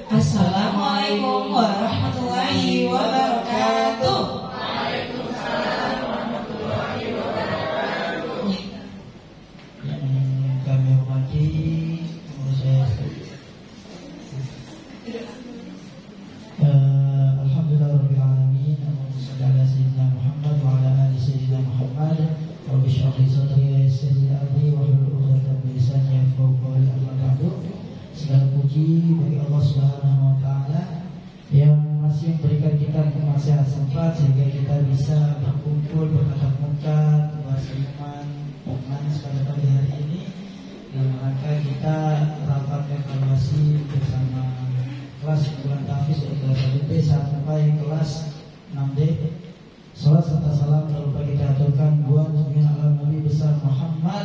Assalamualaikum warahmatullahi wabarakatuh. Waalaikumsalam warahmatullahi wabarakatuh. Yang kami hormati, Alhamdulillahirabbil alamin. Allahumma shalli ala sayyidina Muhammad wa ala ali sayyidina Muhammad. Rabbi shrah li sadri wa yassir li amri wahlul 'uqdatam min lisani yafqahu qawli. Amma ba'du. Segala puji bagi Allah Subhanahu wa taala yang masih memberikan kita kemaslahatan sempat sehingga kita bisa berkumpul bertatap muka, bersalaman, bermanis pada pagi hari ini dalam rangka kita rapat evaluasi bersama kelas bulan tahfiz kelas 1B sampai kelas 6D. Salat serta salam tak lupa kita aturkan buat junjungan alam Nabi besar Muhammad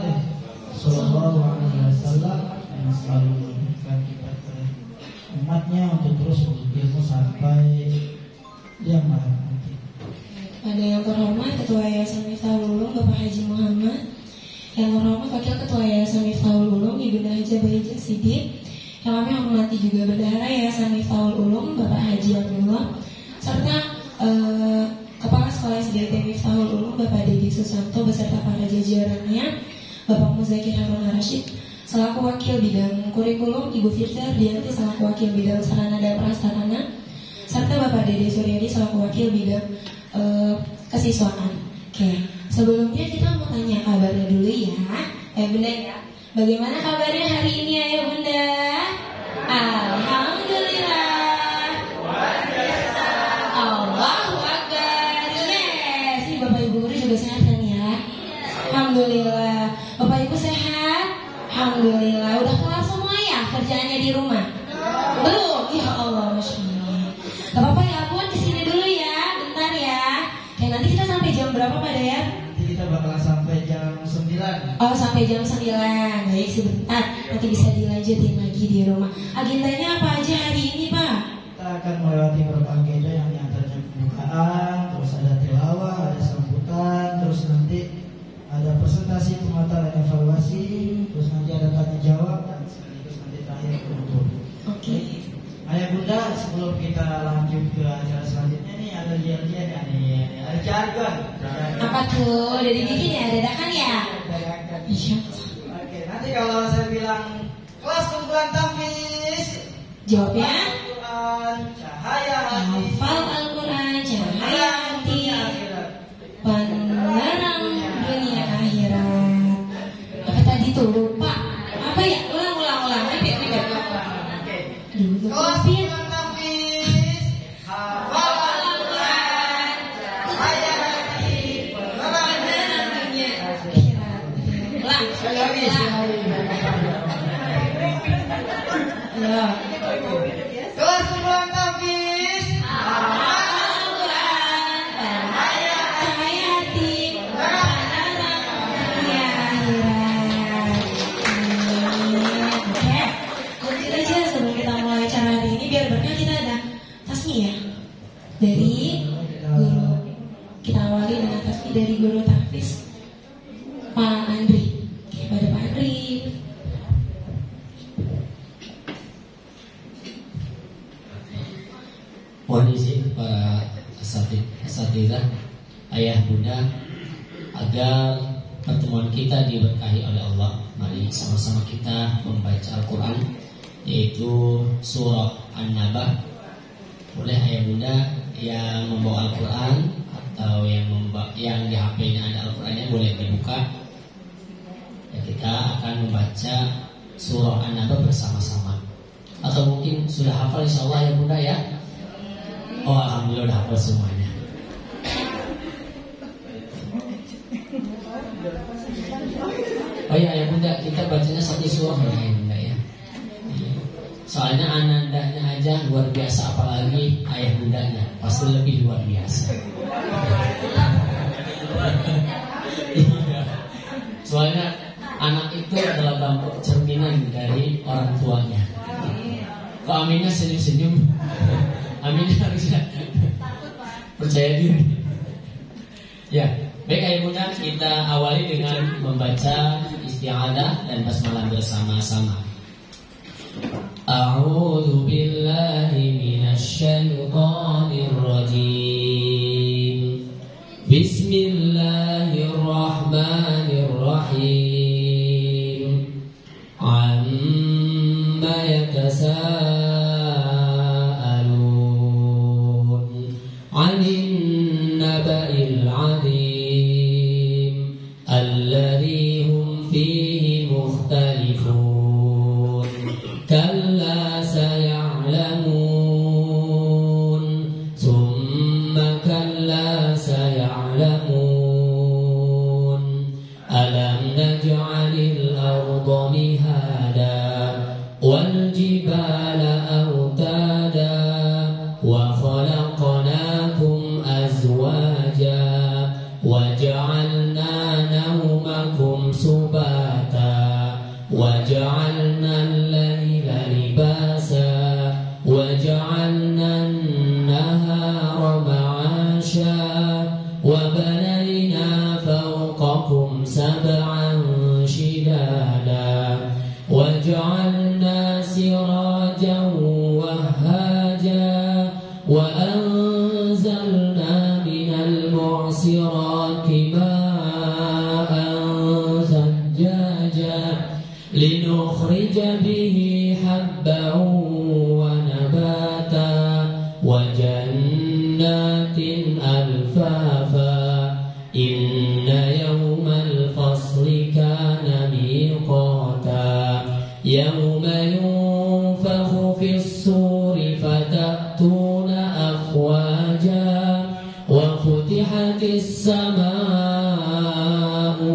sallallahu alaihi wasallam yang selalu mengingatkan kita kepada umatnya untuk terus berilmu sampai yang maha nanti. Pada yang terhormat Ketua Yayasan Miftahul Ulum Bapak Haji Muhammad, yang terhormat Wakil Ketua Yayasan Miftahul Ulum Ibunda Haji Bahijah Siddiq, yang kami hormati juga Bendahara Yayasan Miftahul Ulum Bapak Haji Abdullah, serta Kepala Sekolah SDIT Miftahul Ulum Bapak Dedi Susanto beserta para jajarannya, Bapak Muzakir Harun Rashid selaku Wakil Bidang Kurikulum, Ibu Firza Ardianti selaku Wakil Bidang Sarana dan Prasarana, serta Bapak Dede Suryadi selaku Wakil Bidang Kesiswaan. Oke, sebelumnya kita mau tanya kabarnya dulu ya, Bunda ya. Bagaimana kabarnya hari ini Ayah Bunda? Alhamdulillah. Allahu Akbar. Yes. Ini Bapak Ibu guru juga sehat kan ya? Alhamdulillah. Bapak Ibu sehat? Alhamdulillah. Udah kelar semua ya kerjaannya di rumah? Belum? Ya Allah, Masya Allah. Gak apa-apa ya Bun, kesini dulu ya, bentar ya. Kayak nanti kita sampai jam berapa Pak Dayat? Nanti kita bakal sampai jam 9. Oh, sampai jam 9. Baik, sebentar. Nanti bisa dilanjutin lagi di rumah. Agendanya apa aja hari ini Pak? Kita akan melewati beberapa agenda yang diantaranya pembukaan, terus ada tilawah, ada sambutan, terus nanti ada presentasi pemaparan evaluasi, terus nanti ada tanya jawab dan sekaligus nanti terakhir penutup. Oke. Ayah Bunda, sebelum kita lanjut ke acara selanjutnya nih ada lihat-lihat ya nih, ada jargon. Apa tuh? Udah dibikin ya, dadakan ya? Iya. Oke, nanti kalau saya bilang kelas kumpulan tahfiz, jawabnya Al-Quran, cahaya hati, hafal Al-Quran, cahaya hati, penerang dunia akhirat. Apa tadi tuh? Lupa. Apa ya? Ulang. Repeat. Kelas kumpulan tahfiz, hafal Al-Quran, cahaya hati, penerang dunia akhirat. Ulang. sekali lagi. Ya. Kelas kumpulan tahfiz, dari guru. Kita awali dengan tasbih dari guru tahfiz Pak Andri. Oke, pada Pak Andri. Mohon izin para asatidzah, ayah bunda, agar pertemuan kita diberkahi oleh Allah. Mari sama-sama kita membaca Al-Quran, yaitu surah An-Naba. Boleh ayah bunda yang membawa Al-Quran atau yang di HP-nya ada Al-Qurannya boleh dibuka. Ya, kita akan membaca surah An-Naba bersama-sama. Atau mungkin sudah hafal insyaallah ya bunda ya. Oh, alhamdulillah udah hafal semuanya. Oh iya ya bunda, kita bacanya satu surah ya bunda ya. Soalnya anandanya aja luar biasa, apalagi ayah bundanya pasti lebih luar biasa. Soalnya anak itu adalah bentuk cerminan dari orang tuanya. Kok aminnya senyum-senyum? Aminnya harusnya percaya diri. Ya, baik ayah bunda, kita awali dengan membaca isti'adzah dan basmalah bersama-sama. A'udzu billahi يتساءلون عن النبأ العظيم الذي هم فيه مختلفون كلا سيعلمون ثم كلا سيعلمون ألم نجعل الأرض مهادا والجبال أوتادا وخلقناكم أزواجا وجعلنا نومكم سباتا وجعلنا الليل لباسا وجعلنا النهار معاشا وبنينا فوقكم سبعا شدادا وجعلنا سراجا وهاجا وأنزلنا من المعصرات ماء ثجاجا لنخرج به حبا ونباتا وجنات ألفافا إن يوم الفصل كان ميقاتا يوم ينفخ في الصور فتأتون أفواجا وفتحت السماء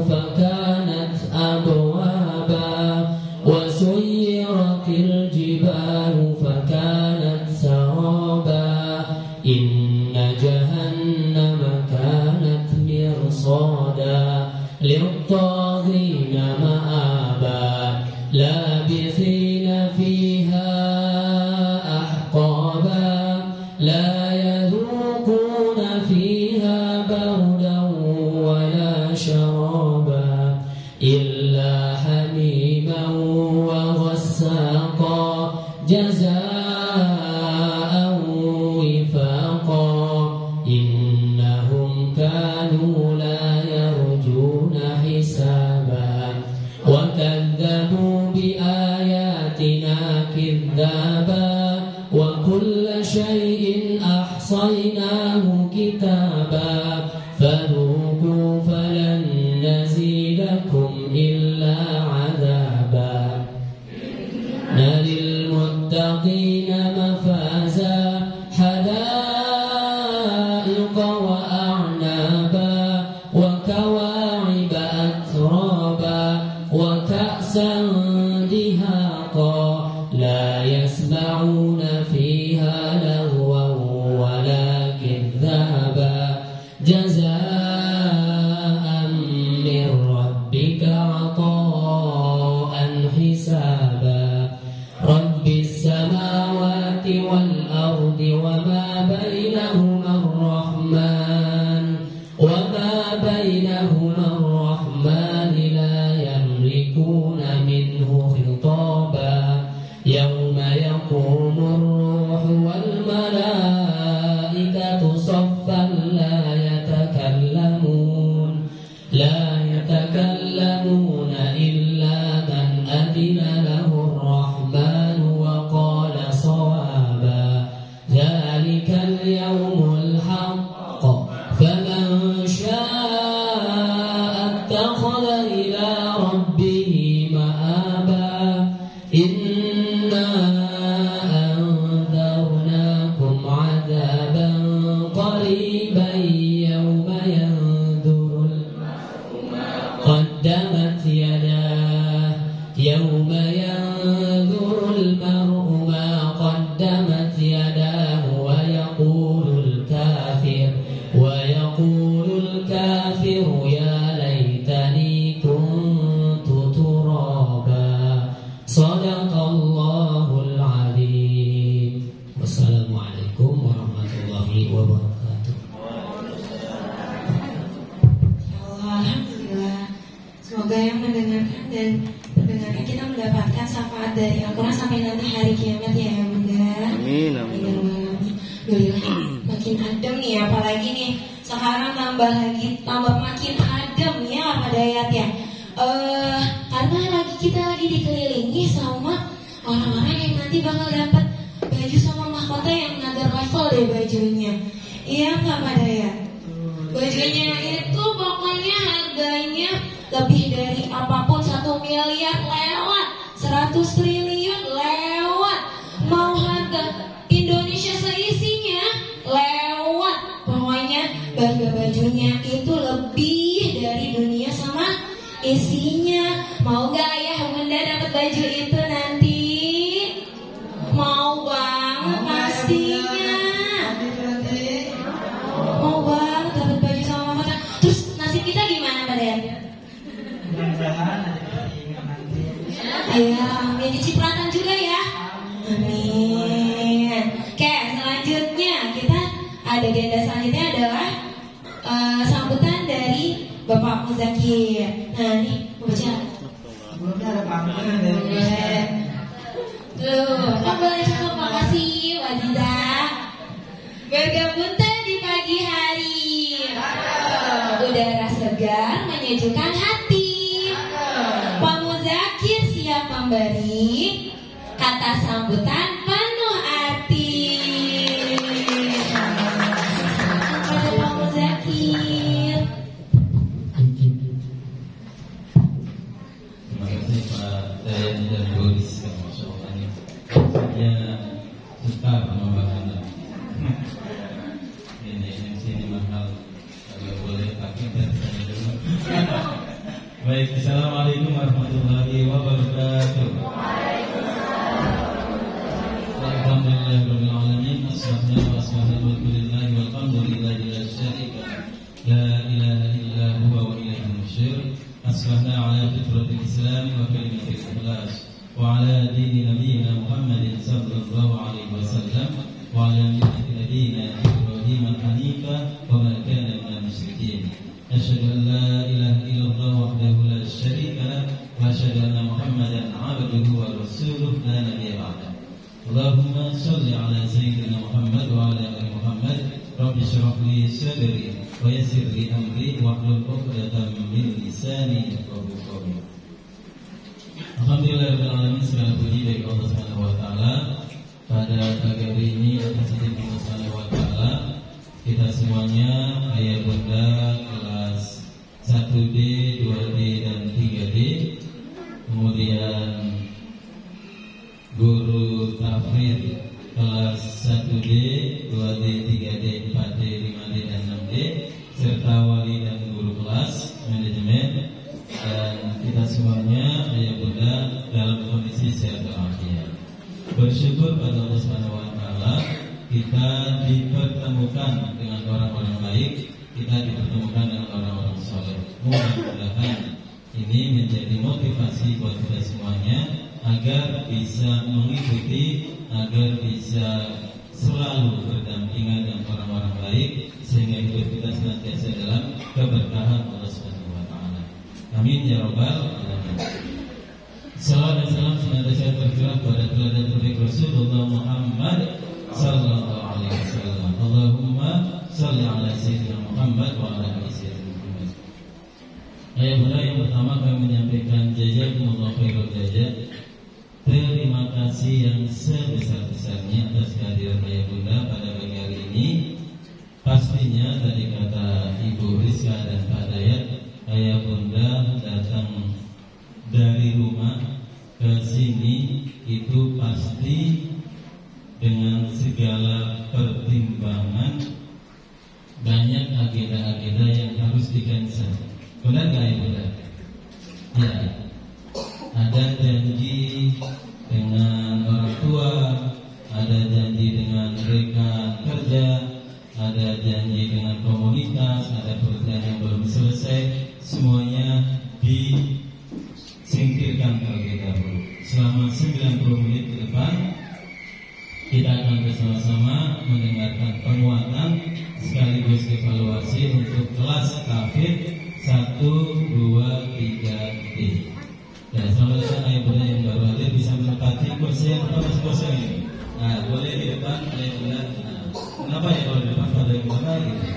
فكانت أبوابا وسيرت الجبال فكانت سرابا إن جهنم كانت مرصادا للطاغين مآبا لابثين فيها أحقابا لا يذوقون فيها بردا ولا شرابا إلا حميما وغساقا جزاء وفاقا إنهم كانوا لا يرجون حسابا وكذبوا بآياتنا كذابا وكل شيء أحصيناه كتابا فذوقوا فلن نزيدكم إلا عذابا للمتقين مفازا حدائق وأعنابا وكواعب أترابا وكأسا دهاقا لا يسمعون فيها لغوا ولا كذابا جزاء من ربك عطاء حسابا رب السماوات والأرض وما بينهما الرحمن لا يملكون منه خطابا يوم يقوم الروح والملائكة صفا لا يتكلمون إلا من أذن له الرحمن وقال صوابا ذلك اليوم الحق فمن شاء اتخذ إلى ربه مآبا إنا أنذرناكم عذابا قريبا يوم ينظر المرء ما قدمت يداه ويقول الكافر يا ليتني كنت ترابا صدق الله العظيم والسلام عليكم ورحمة الله وبركاته. Alhamdulillah, semoga yang mendengarkan dan pendengarnya kita mendapatkan syafaat dari Al-Quran sampai nanti hari kiamat ya Bunda. Amin. Makin adem nih, apalagi nih sekarang tambah makin adem ya Pak Dayat ya. Karena kita lagi dikelilingi sama orang-orang yang nanti bakal dapat baju sama mahkota yang another level deh bajunya. Iya nggak pada ya? Bajunya itu pokoknya harganya lebih dari apapun, 1 miliar lewat, 100 triliun lewat, mau harga Indonesia seisinya lewat. Pokoknya harga bajunya itu lebih dari dunia sama isinya. Mau gak ayah bunda dapat baju itu nanti? Mau banget pastinya. Mau banget dapat baju sama mama. Terus nasib kita gimana Pak Den? Mudah-mudahan nanti. Iya, amin. Dicipratan juga ya. Amin. Oke, selanjutnya kita ada agenda selanjutnya adalah sambutan dari Bapak Muzakir. Nah, nih baca. Sebelumnya ada panggilan dari boleh cukup, makasih Waziza. Bergabung di pagi hari. Udara segar menyejukkan hati. Pak Muzakir siap memberi kata sambutan penuh arti. Kepada Pak Muzakir. Terima kasih Pak Dayan dan Bu Rizka, Masya Allah ini. Saya suka pembahasan ini yang sini mahal, kalau boleh pakai dan saya dulu. Baik, Assalamualaikum warahmatullahi wabarakatuh. Alhamdulillahirabbil alamin, wassalatu wassalamu ala walhamdulillahi la syarika la ilaha illa huwa wa ilaihi nusyur. Asbahna ala fitratil Islam wa kalimatil ikhlas wa ala dini nabiyina Muhammadin sallallahu alaihi wasallam wa ala millati nabiyina Ibrahim al-hanifa wa ma kana minal musyrikin. Asyhadu an la ilaha illallah wahdahu la syarika lah wa asyhadu anna Muhammadan abduhu wa rasuluh la nabiyya ba'dah. Allahumma shalli ala sayyidina Muhammad wa ala ali Muhammad. Rabbi shrah li sadri wa yassir li amri wahlul 'uqdatam min lisani yafqahu qawli. Alhamdulillahirabbil alamin, segala puji bagi Allah Subhanahu wa taala. Pada pagi hari ini atas izin Allah Subhanahu wa taala, kita semuanya ayah bunda kelas 1D, 2D dan 3D, kemudian guru tahfidz kelas 1D, 2D, 3D, 4D, 5D dan 6D, serta wali dan guru kelas manajemen, dan kita semuanya ayah bunda dalam kondisi sehat walafiat. Bersyukur pada Allah Subhanahu wa taala, kita dipertemukan dengan orang-orang baik, kita dipertemukan dengan orang-orang saleh. Mudah-mudahan ini menjadi motivasi buat kita semuanya agar bisa mengikuti, agar bisa selalu berdampingan dengan orang-orang baik, sehingga hidup kita senantiasa dalam keberkahan Allah Subhanahu wa taala. Amin ya rabbal alamin. Salawat dan salam senantiasa tercurah pada teladan terbaik Rasulullah Muhammad sallallahu alaihi wasallam. Allahumma shalli ala sayyidina Muhammad wa ala ali sayyidina Muhammad. Ayah bunda, yang pertama kami menyampaikan jazakumullah khairul jazaa. Terima kasih yang sebesar-besarnya atas kehadiran ayah bunda pada pagi hari ini. Pastinya tadi kata Ibu Rizka dan Pak Dayat, ayah bunda datang dari rumah ke sini itu pasti dengan segala pertimbangan, banyak agenda-agenda yang harus di-cancel. Benar gak ya bunda? Ya, ada janji dengan orang tua, ada janji dengan rekan kerja, ada janji dengan komunitas, ada pekerjaan yang belum selesai, semuanya disingkirkan terlebih dahulu. Selama 90 menit ke depan kita akan bersama-sama mendengarkan penguatan sekaligus evaluasi untuk kelas tahfidz 1, 2, 3D. Dan selamat datang ayah bunda yang baru hadir, bisa menempati kursi yang masih kosong ini. Nah, boleh di depan ayah bunda. Nah, kenapa ya kalau di depan pada yang mana gitu?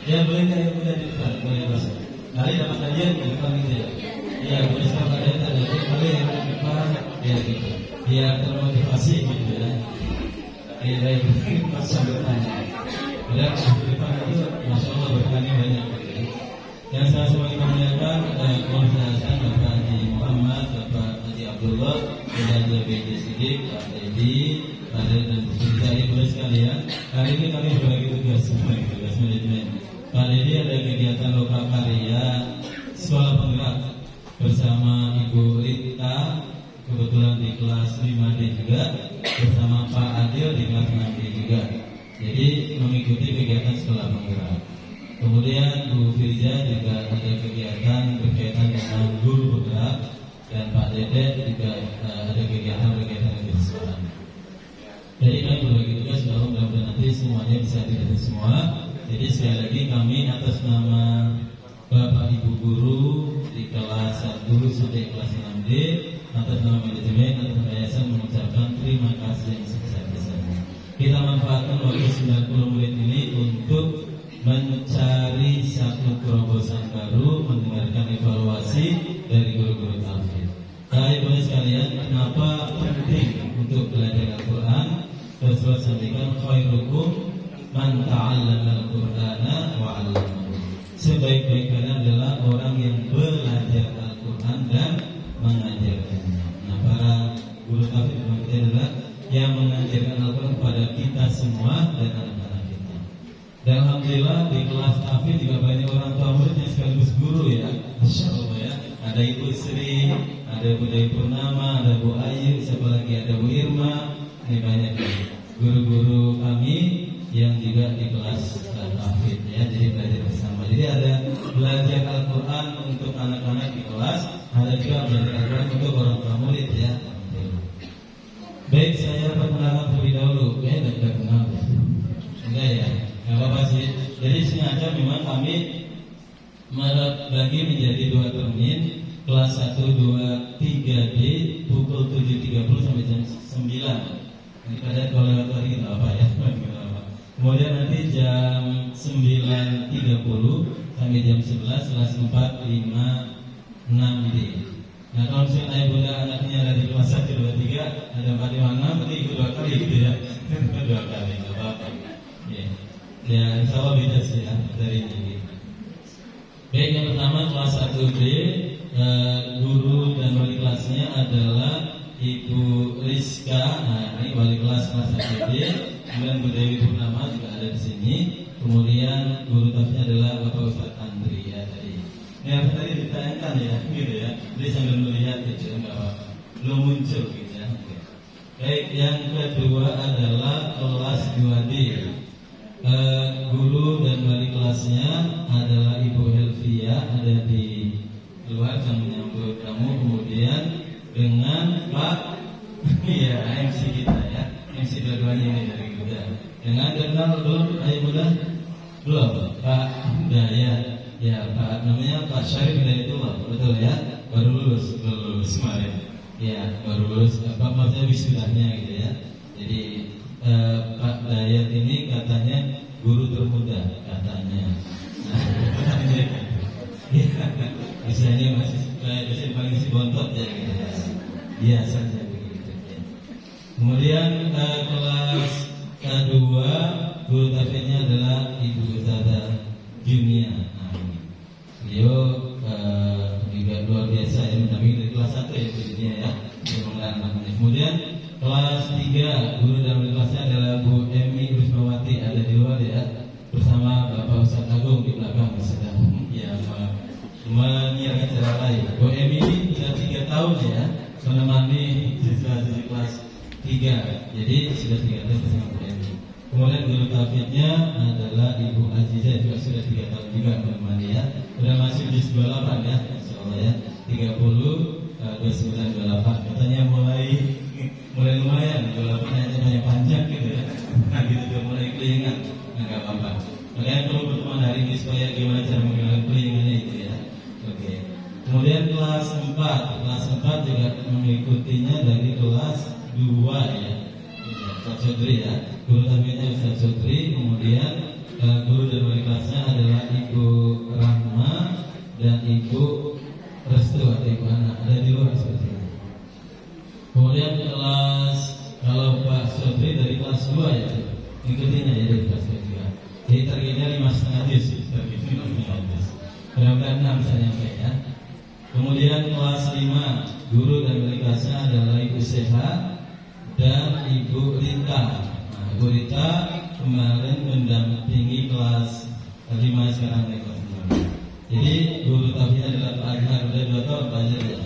Ya boleh ayah bunda di depan, boleh kosong. Kali dapat kajian di depan gitu ya. Ya, bisa ada tadi kali yang depan ya gitu. Biar termotivasi gitu ya. Ya, masa depan. Dan depan itu Masya Allah berkali banyak gitu ya. Yang saya semakin muliakan Kemuliaan Bapak Haji Muhammad, Bapak Haji Abdullah, dan BJ Sidik, Pak Dedi, Pak Dedi dan kita ibu sekalian. Hari ini kami berbagi tugas manajemen. Pak Dedi ada kegiatan lokal karya sekolah penggerak bersama Ibu Rita, kebetulan di kelas 5D juga, bersama Pak Adil di kelas 6D juga. Jadi mengikuti kegiatan sekolah penggerak. Kemudian Bu Firja juga ada kegiatan berkaitan dengan guru bergerak, dan Pak Dede juga ada kegiatan kegiatan. Jadi kami berbagi tugas, mudah-mudahan nanti semuanya bisa dilihat semua. Jadi sekali lagi kami atas nama Bapak Ibu Guru di kelas 1 sampai kelas 6D, atas nama manajemen atau yayasan mengucapkan terima kasih yang sebesar-besarnya. Kita manfaatkan waktu 90 menit ini untuk mencari satu terobosan baru, mendengarkan evaluasi dari guru-guru tafsir. Ibu sekalian, kenapa penting untuk belajar Al-Quran? Rasulullah sampaikan, khairukum man ta'allama al-Qur'ana wa 'allamahu. Sebaik-baik kalian adalah orang yang belajar Al-Quran dan mengajarkannya. Nah, para guru tafsir kita adalah yang mengajarkan Al-Quran kepada kita semua dan anak-anak kita. Dan alhamdulillah di kelas tafsir juga banyak orang tua murid yang sekaligus guru ya. Masya Allah ya. Ada Ibu Sri, ada Bu Dewi Purnama, ada Bu Ayu, siapa lagi, ada Bu Irma. Ini banyak guru-guru kami yang juga di kelas tafsir ya. Jadi belajar bersama. Jadi ada belajar Al-Quran untuk anak-anak di kelas, ada juga belajar Al-Quran untuk orang tua murid ya. Baik, saya perkenalkan terlebih dahulu. Tidak kenal. Enggak ya. Gak apa-apa sih. Jadi sengaja memang kami bagi menjadi 2 termin, kelas 1, 2, 3D pukul 7.30 sampai jam 9. Ini pada kalau lewat hari nggak apa ya. Kemudian nanti jam 9.30 sampai jam 11 kelas 4, 5, 6D. Nah, kalau misalnya ayah bunda anaknya ada di kelas 1, 2, 3, ada 4, 5, 6, nanti ikut 2 kali gitu ya. 2 kali, nggak apa-apa. Ya, insya Allah beda sih ya dari ini. Baik, yang pertama kelas 1D, guru dan wali kelasnya adalah Ibu Rizka. Nah, ini wali kelas 1D. Kemudian Bu Dewi Purnama juga ada di sini. Kemudian guru tafsirnya adalah Bapak Ustadz Andri ya tadi. Ini yang tadi ditayangkan ya, gitu ya. Jadi sambil melihat gitu, nggak apa-apa. Belum muncul gitu ya. Baik, yang kedua adalah kelas 2D. Guru dan wali kelasnya adalah Ibu Helvia, ada di luar yang menyambut kamu. Kemudian dengan Pak ya MC kita ya, MC dua-duanya ini dari kita. Dengan kenal belum Ayo Bunda? Belum Pak Dayat ya, Pak namanya Pak Syarif Hidayatullah, betul ya? Baru lulus kemarin ya, baru lulus apa maksudnya wisudanya gitu ya. Jadi Pak Dayat ini katanya guru termuda katanya. Nah, ya, misalnya masih bontot ya gitu ya. Biasa saja begitu. Ya. Kemudian kelas kedua guru tafsirnya adalah Ibu Ustazah Junia. Nah, beliau juga luar biasa ya, mendampingi dari kelas 1 ya Bu Junia ya. Kemudian kelas 3 guru dan wali kelasnya adalah Bu Emi Rusmawati, ada di luar ya, bersama Bapak Ustadz Agung di belakang sedang ya menyiarkan acara lain. Bu Emi ini sudah 3 tahun ya menemani siswa-siswi kelas 3, jadi sudah 3 tahun bersama Bu Emi. Kemudian guru tafsirnya adalah Ibu Azizah, juga sudah 3 tahun juga menemani ya. Sudah masuk di 28 ya, insyaallah ya. 30 29 28 katanya mulai lumayan, kalau pertanyaannya panjang gitu ya. Nah gitu udah mulai kelingan, nggak apa-apa. Makanya perlu pertemuan hari ini supaya gimana cara menggunakan kelingannya itu ya. Oke. Kemudian kelas 4 juga mengikutinya dari kelas 2 ya. Ustaz Sodri ya. Guru tafsirnya Ustaz Sodri. Kemudian guru dan wali kelasnya adalah Ibu Rahma dan Ibu restu atau ibu anak ada di luar seperti itu. Kemudian kelas, kalau Pak Sodri dari kelas 2 ya, ikutinya ya dari kelas 2 juga. Jadi targetnya 5,5 juz, targetnya 5,5 juz. Mudah-mudahan 6 bisa nyampe ya. Kemudian kelas 5, guru dan wali kelasnya adalah Ibu Seha dan Ibu Rita. Nah, Ibu Rita kemarin mendampingi kelas 5 sekarang naik kelas 6. Jadi guru tauhidnya adalah Pak Azhar, udah 2 tahun belajar ya.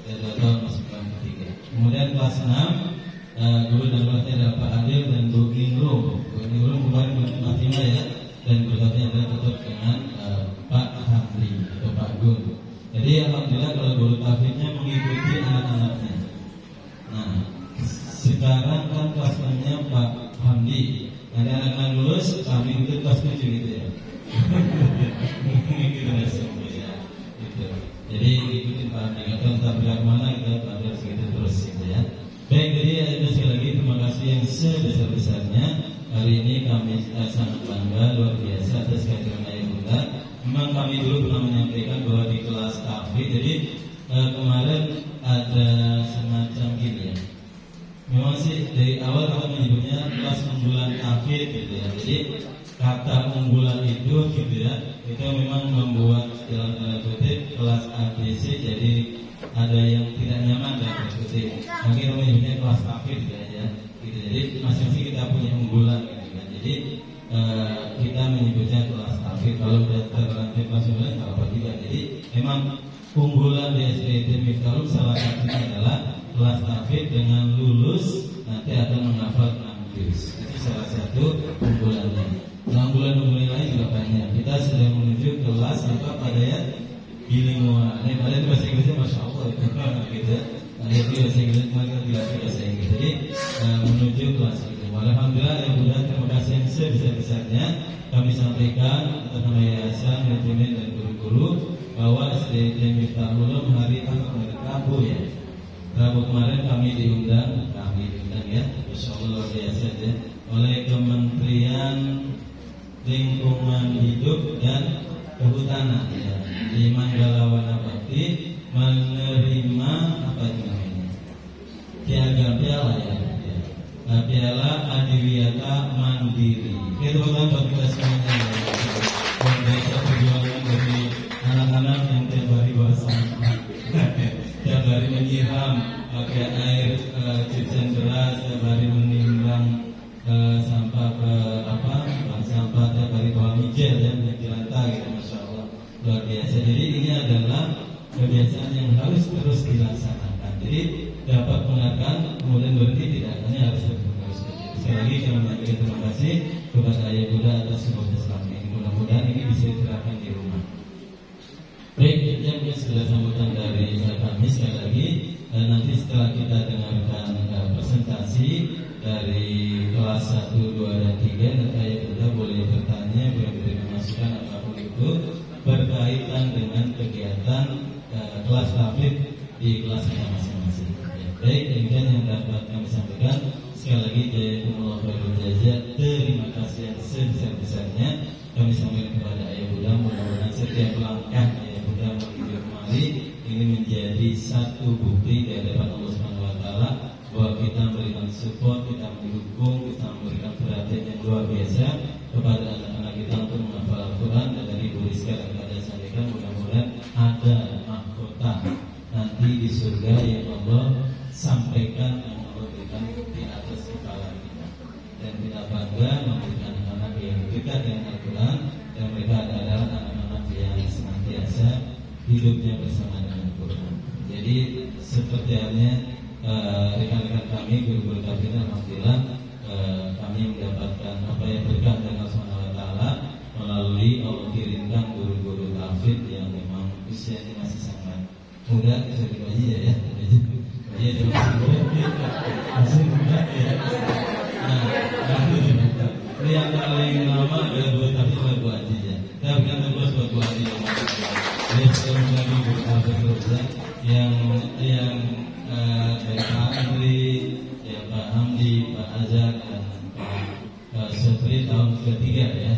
Udah 2 tahun masuk tahun ketiga. Kemudian kelas 6, guru dan kelasnya adalah Pak Adil dan Bu Gingrung. Bu Gingrung kemarin Fatimah ya. Dan guru tauhidnya adalah tetap dengan Pak Hamdi atau Pak Gun. Jadi alhamdulillah kalau guru tauhidnya mengikuti anak-anaknya. Nah, sekarang kan kelas 6-nya Pak Hamdi. Ada anak-anak lulus, kami ikut kelas 7 gitu ya. Gitu ya. Gitu. Jadi ikutin Pak Hamdi. Kalau entah berapa mana kita belajar segitu terus gitu ya. Baik, jadi itu sekali lagi terima kasih yang sebesar-besarnya. Hari ini kami sangat bangga luar biasa atas kehadiran Ayah Bunda. Memang kami dulu pernah menyampaikan bahwa di kelas tahfidz, jadi kemarin ada semacam gini ya. Memang sih dari awal kita menyebutnya kelas unggulan tahfidz gitu ya. Jadi kata unggulan itu gitu ya, itu memang membuat dalam tanda kutip kelas ABC jadi ada yang tidak nyaman dalam tanda kutip. Mungkin kita menyebutnya kelas tahfidz gitu ya. Gitu. Jadi masing-masing kita punya unggulan gitu kan. Jadi kita menyebutnya kelas tahfidz. Kalau sudah terlanjur kelas 9 nggak apa juga. Jadi memang unggulan di SDT Miftahul salah satunya adalah kelas tahfidz dengan lulus nanti akan menghafal 6 juz. Itu salah satu unggulannya. Nah, unggulan-unggulan lain juga banyak. Kita sedang menuju kelas apa pada ya bilingual. Ini pada itu bahasa Inggrisnya masya Allah itu gitu. Nah, itu bahasa Inggris mereka tidak bahasa Inggris. Jadi menuju kelas itu. Alhamdulillah ya Bunda, terima kasih yang sebesar-besarnya kami sampaikan atas nama yayasan, manajemen dan guru-guru bahwa SDT Miftahul hari Rabu ya. Rabu kemarin kami diundang ya, Masya Allah luar biasa ya, oleh Kementerian Lingkungan Hidup dan Kehutanan ya, di Manggala Wanapati menerima apa itu namanya? Piala ya. Piala Adiwiyata Mandiri. Kita bukan buat kita semuanya ya. Mereka perjuangan dari anak-anak yang tiap hari bawa sampah, tiap hari menyiram pakai air cucian beras, tiap hari menimbang sampah sampah tiap hari bawa mijel ya, di lantai gitu, masya Allah luar biasa. Jadi ini adalah kebiasaan yang harus terus dilaksanakan. Jadi dapat mengatakan kemudian berhenti tidak, hanya harus terus. Sekali lagi kami menyampaikan terima kasih kepada Ayah Bunda atas semua Islam ini. Mudah-mudahan ini bisa diterapkan di rumah. Baik, itu yang segala sambutan dari kami. Sekali lagi nanti setelah kita dengarkan presentasi dari kelas 1, 2, dan 3, nanti Ayah Bunda boleh bertanya, boleh memberikan masukan apapun itu berkaitan dengan kegiatan kelas tahfidz di kelas kita masing-masing. Baik, demikian yang dapat kami sampaikan. Sekali lagi jazakumullah khairul jazaa. Terima kasih yang sebesar-besarnya kami sampaikan kepada Ayah Bunda. Mudah-mudahan setiap langkah Ayah Bunda menuju kemari ini menjadi satu bukti di hadapan Allah Subhanahu wa taala bahwa kita memberikan support, kita mendukung, kita memberikan perhatian yang luar biasa kepada anak-anak kita untuk menghafal Al-Quran. Dan dari Bu Rizka dan pada sampaikan mudah-mudahan ada mahkota nanti di surga yang Allah sampaikan yang Allah berikan di atas kepala kita. Dan kita bangga memberikan anak-anak yang dekat dengan Al-Quran, dan mereka adalah anak-anak yang senantiasa hidupnya bersama dengan Al-Quran. Jadi seperti halnya rekan-rekan kami guru-guru tahfidz, alhamdulillah kami mendapatkan apa yang berkah dari Allah Subhanahu wa taala melalui Allah kirimkan guru-guru tahfidz yang memang usianya masih sangat muda, bisa dikaji ya. Iya, masih muda ya. Nah, ini yang paling lama adalah guru tahfidz Bu Haji ya. Saya berikan terus buat Bu Haji yang masih muda. Jadi sekali lagi guru tahfidz terus yang dari Pak Andri, ya Pak Hamdi, Pak Azhar, dan Pak Sofri tahun ketiga ya.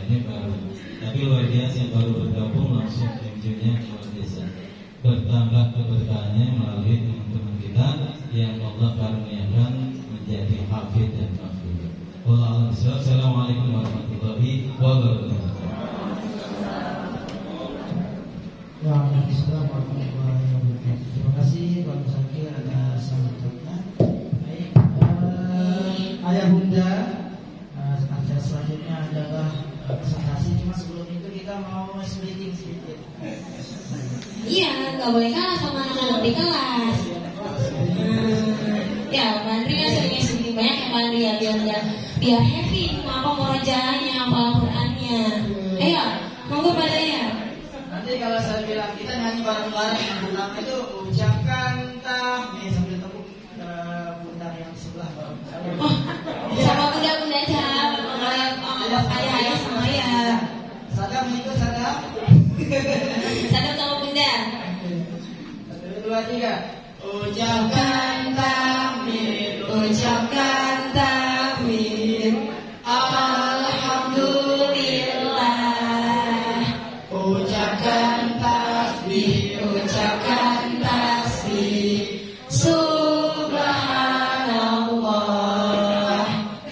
Ini baru, tapi luar biasa yang baru bergabung langsung timnya luar biasa. keberkahannya melalui teman-teman kita yang Allah karuniakan menjadi hafid dan hafid. Wassalamualaikum warahmatullahi wabarakatuh. Waalaikumsalam warahmatullahi wabarakatuh. Terima kasih Pak Musakir atas sambutannya. Baik, ayah bunda, acara selanjutnya adalah presentasi. Cuma sebelum itu kita mau meeting sedikit. Iya, nggak boleh kalah sama anak-anak di kelas. Ya, Pak Andri ya seringnya sedikit banyak ya Pak Andri ya biar happy apa murojaahnya, apa Al-Qur'annya. Ayo, monggo pada ya. Nanti kalau saya bilang kita nyanyi bareng-bareng yang pertama itu ucapkan tahmid sambil tepuk bunda yang sebelah bawah. Oh, sama bunda-bunda aja, ayah-ayah sama ayah. Sadam ikut sadam. Sadam sama bunda. 1, 2, 3. Ucapkan tahmid, ucapkan tahmid. Alhamdulillah. Ucapkan tasbih, ucapkan tasbih. Subhanallah.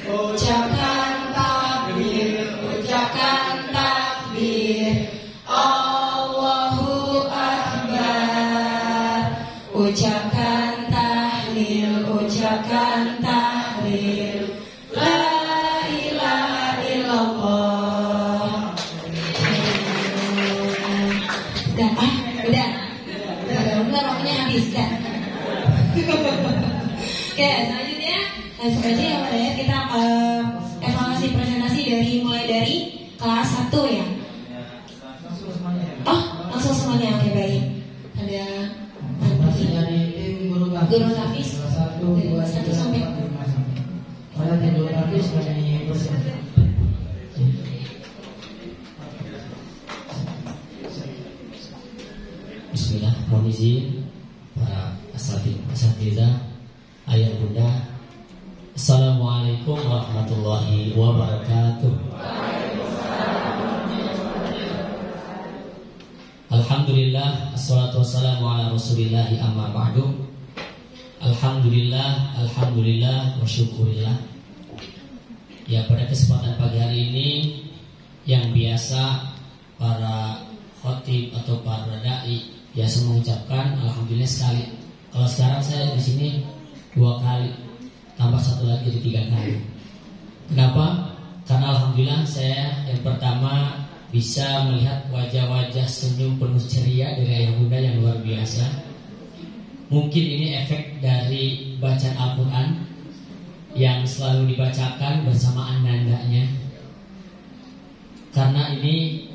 Ucapkan takbir, ucapkan takbir. Allahu Akbar. Ucapkan tahlil, ucapkan tahlil. La ilaha illallah. Udah, waktunya habis kan? Oke, selanjutnya langsung aja ya Pak ya, kita evaluasi presentasi mulai dari kelas 1 ya. Oh, langsung semuanya, oke baik. Ada dari tim Guru Hafiz 1, 2, 3, 4, 5 sampai. Pada tim Guru Hafiz kami persilakan. Bismillah, mohon izin para asatidzah, ayah bunda. Assalamualaikum warahmatullahi wabarakatuh. Alhamdulillah, assalatu wassalamu ala rasulillahi amma ba'du. Alhamdulillah, wa syukurillah. Ya, pada kesempatan pagi hari ini yang biasa para khotib atau para dai biasa mengucapkan alhamdulillah sekali. Kalau sekarang saya di sini 2 kali, tambah 1 lagi jadi 3 kali. Kenapa? Karena alhamdulillah saya yang pertama bisa melihat wajah-wajah senyum penuh ceria dari ayah bunda yang luar biasa. Mungkin ini efek dari bacaan Al-Quran yang selalu dibacakan bersama anandanya. Karena ini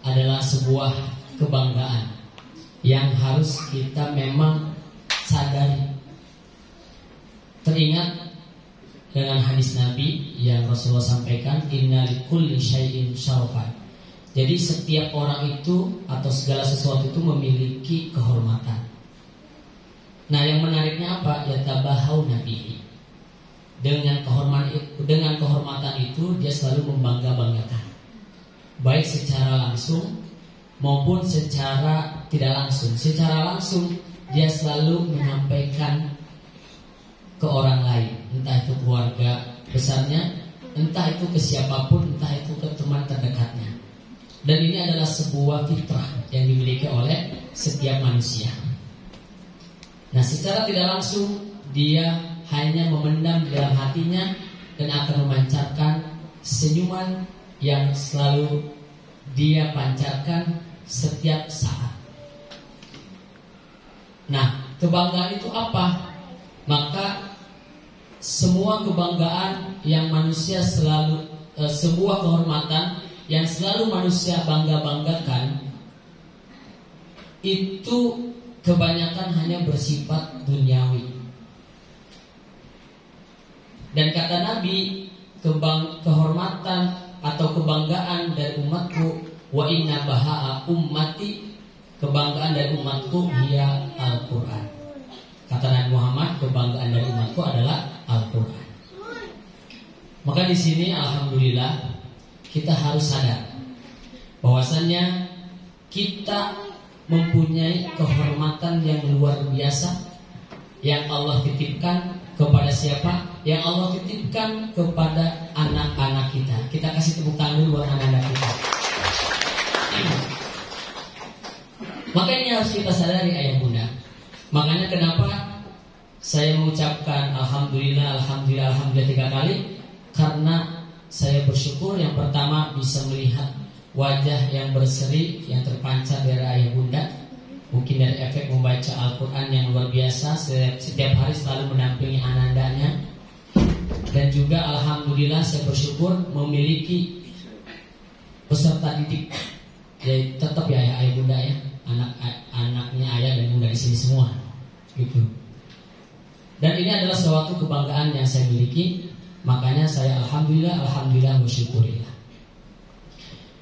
adalah sebuah kebanggaan yang harus kita memang sadari. Teringat dengan hadis Nabi yang Rasulullah sampaikan, inna likulli syai'in syarafan. Jadi setiap orang itu atau segala sesuatu itu memiliki kehormatan. Nah, yang menariknya apa? Yatabahau nabihi. Dengan kehormatan itu dia selalu membangga-banggakan. Baik secara langsung maupun secara tidak langsung. Secara langsung dia selalu menyampaikan ke orang lain, entah itu keluarga besarnya, entah itu ke siapapun, entah itu ke teman terdekatnya. Dan ini adalah sebuah fitrah yang dimiliki oleh setiap manusia. Nah, secara tidak langsung dia hanya memendam di dalam hatinya dan akan memancarkan senyuman yang selalu dia pancarkan setiap saat. Nah, kebanggaan itu apa? Maka semua kebanggaan yang manusia selalu sebuah kehormatan yang selalu manusia bangga-banggakan itu kebanyakan hanya bersifat duniawi. Dan kata Nabi, kehormatan atau kebanggaan dari umatku, wa inna baha'a ummati, kebanggaan dari umatku hiya Al-Quran. Kata Nabi Muhammad, kebanggaan dari umatku adalah Al-Quran. Maka di sini alhamdulillah kita harus sadar bahwasannya kita mempunyai kehormatan yang luar biasa yang Allah titipkan kepada siapa? Yang Allah titipkan kepada anak-anak kita. Kita kasih tepuk tangan dulu buat anak-anak kita. Maka ini harus kita sadari ayah bunda. Makanya kenapa saya mengucapkan alhamdulillah, alhamdulillah, alhamdulillah 3 kali? Karena saya bersyukur yang pertama bisa melihat wajah yang berseri, yang terpancar dari ayah bunda. Mungkin dari efek membaca Al-Quran yang luar biasa, setiap hari selalu mendampingi anandanya. Dan juga alhamdulillah saya bersyukur memiliki peserta didik. Ya tetap ya ayah bunda ya, anak-anaknya ayah dan bunda di sini semua, gitu. Dan ini adalah suatu kebanggaan yang saya miliki. Makanya saya alhamdulillah bersyukurillah.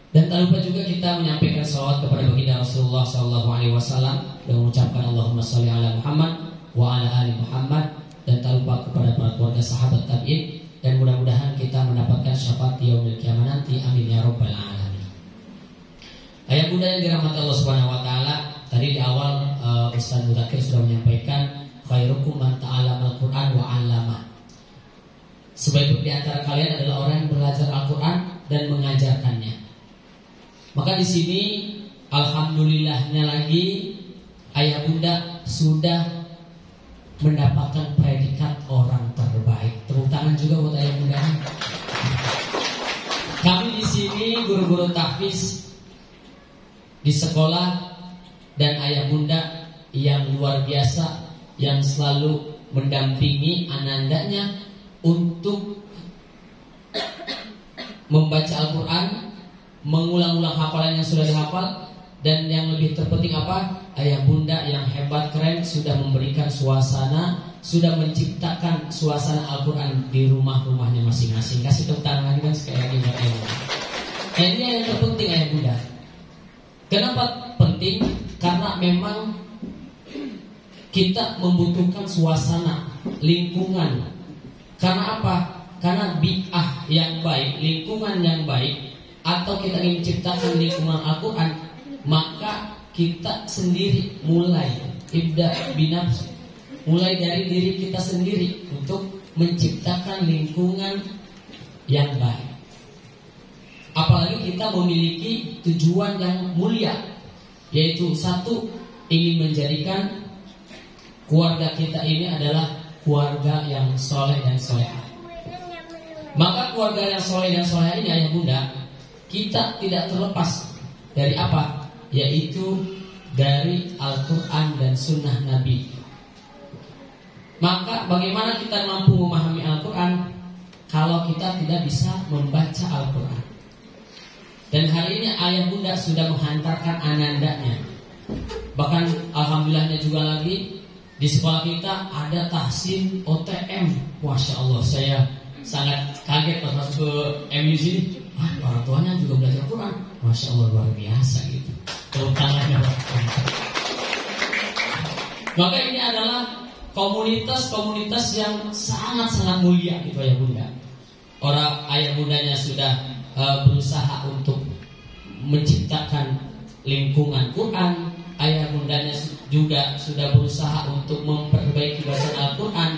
Dan tak lupa juga kita menyampaikan salawat kepada baginda Rasulullah SAW dan mengucapkan Allahumma sholli ala Muhammad wa ala ali Muhammad. Dan tak lupa kepada para keluarga sahabat tabi'in. Dan mudah-mudahan kita mendapatkan syafaat di yaumil qiyamah nanti. Amin ya rabbal alamin. Ayah bunda yang dirahmati Allah Subhanahu wa taala, tadi di awal Ustaz Mudzakkir sudah menyampaikan khairukum man ta'allama al-Qur'an wa 'allama. Sebaik di antara kalian adalah orang yang belajar Al-Quran dan mengajarkannya. Maka di sini alhamdulillahnya lagi ayah bunda sudah mendapatkan predikat orang terbaik. Tepuk tangan juga buat ayah bunda. Kami di sini guru-guru tahfiz di sekolah dan ayah bunda yang luar biasa yang selalu mendampingi anandanya untuk membaca Al-Quran, mengulang-ulang hafalan yang sudah dihafal. Dan yang lebih terpenting apa? Ayah bunda yang hebat keren sudah memberikan suasana, sudah menciptakan suasana Al-Quran di rumah-rumahnya masing-masing. Kasih tepuk tangan lagi kan sekali lagi buat ayah bunda. Dan ini yang terpenting ayah bunda. Kenapa penting? Karena memang kita membutuhkan suasana, lingkungan. Karena apa? Karena bi'ah yang baik, lingkungan yang baik, atau kita ingin menciptakan lingkungan Al-Quran, maka kita sendiri mulai ibda binafsi, mulai dari diri kita sendiri untuk menciptakan lingkungan yang baik. Apalagi kita memiliki tujuan yang mulia, yaitu satu, ingin menjadikan keluarga kita ini adalah keluarga yang soleh dan solehah. Maka keluarga yang soleh dan solehah ini ayah bunda, kita tidak terlepas dari apa? Yaitu dari Al-Quran dan Sunnah Nabi. Maka bagaimana kita mampu memahami Al-Quran kalau kita tidak bisa membaca Al-Quran? Dan hari ini ayah bunda sudah menghantarkan anandanya. Bahkan alhamdulillahnya juga lagi di sekolah kita ada tahsin OTM. Masya Allah, saya sangat kaget pas masuk ke MU sini. Orang tuanya juga belajar Quran. Masya Allah, luar biasa gitu. Tepuk tangannya. Maka ini adalah komunitas-komunitas yang sangat-sangat mulia gitu ayah bunda. Orang ayah bundanya sudah berusaha untuk menciptakan lingkungan Quran. Ayah bundanya juga sudah berusaha untuk memperbaiki bacaan Al-Quran.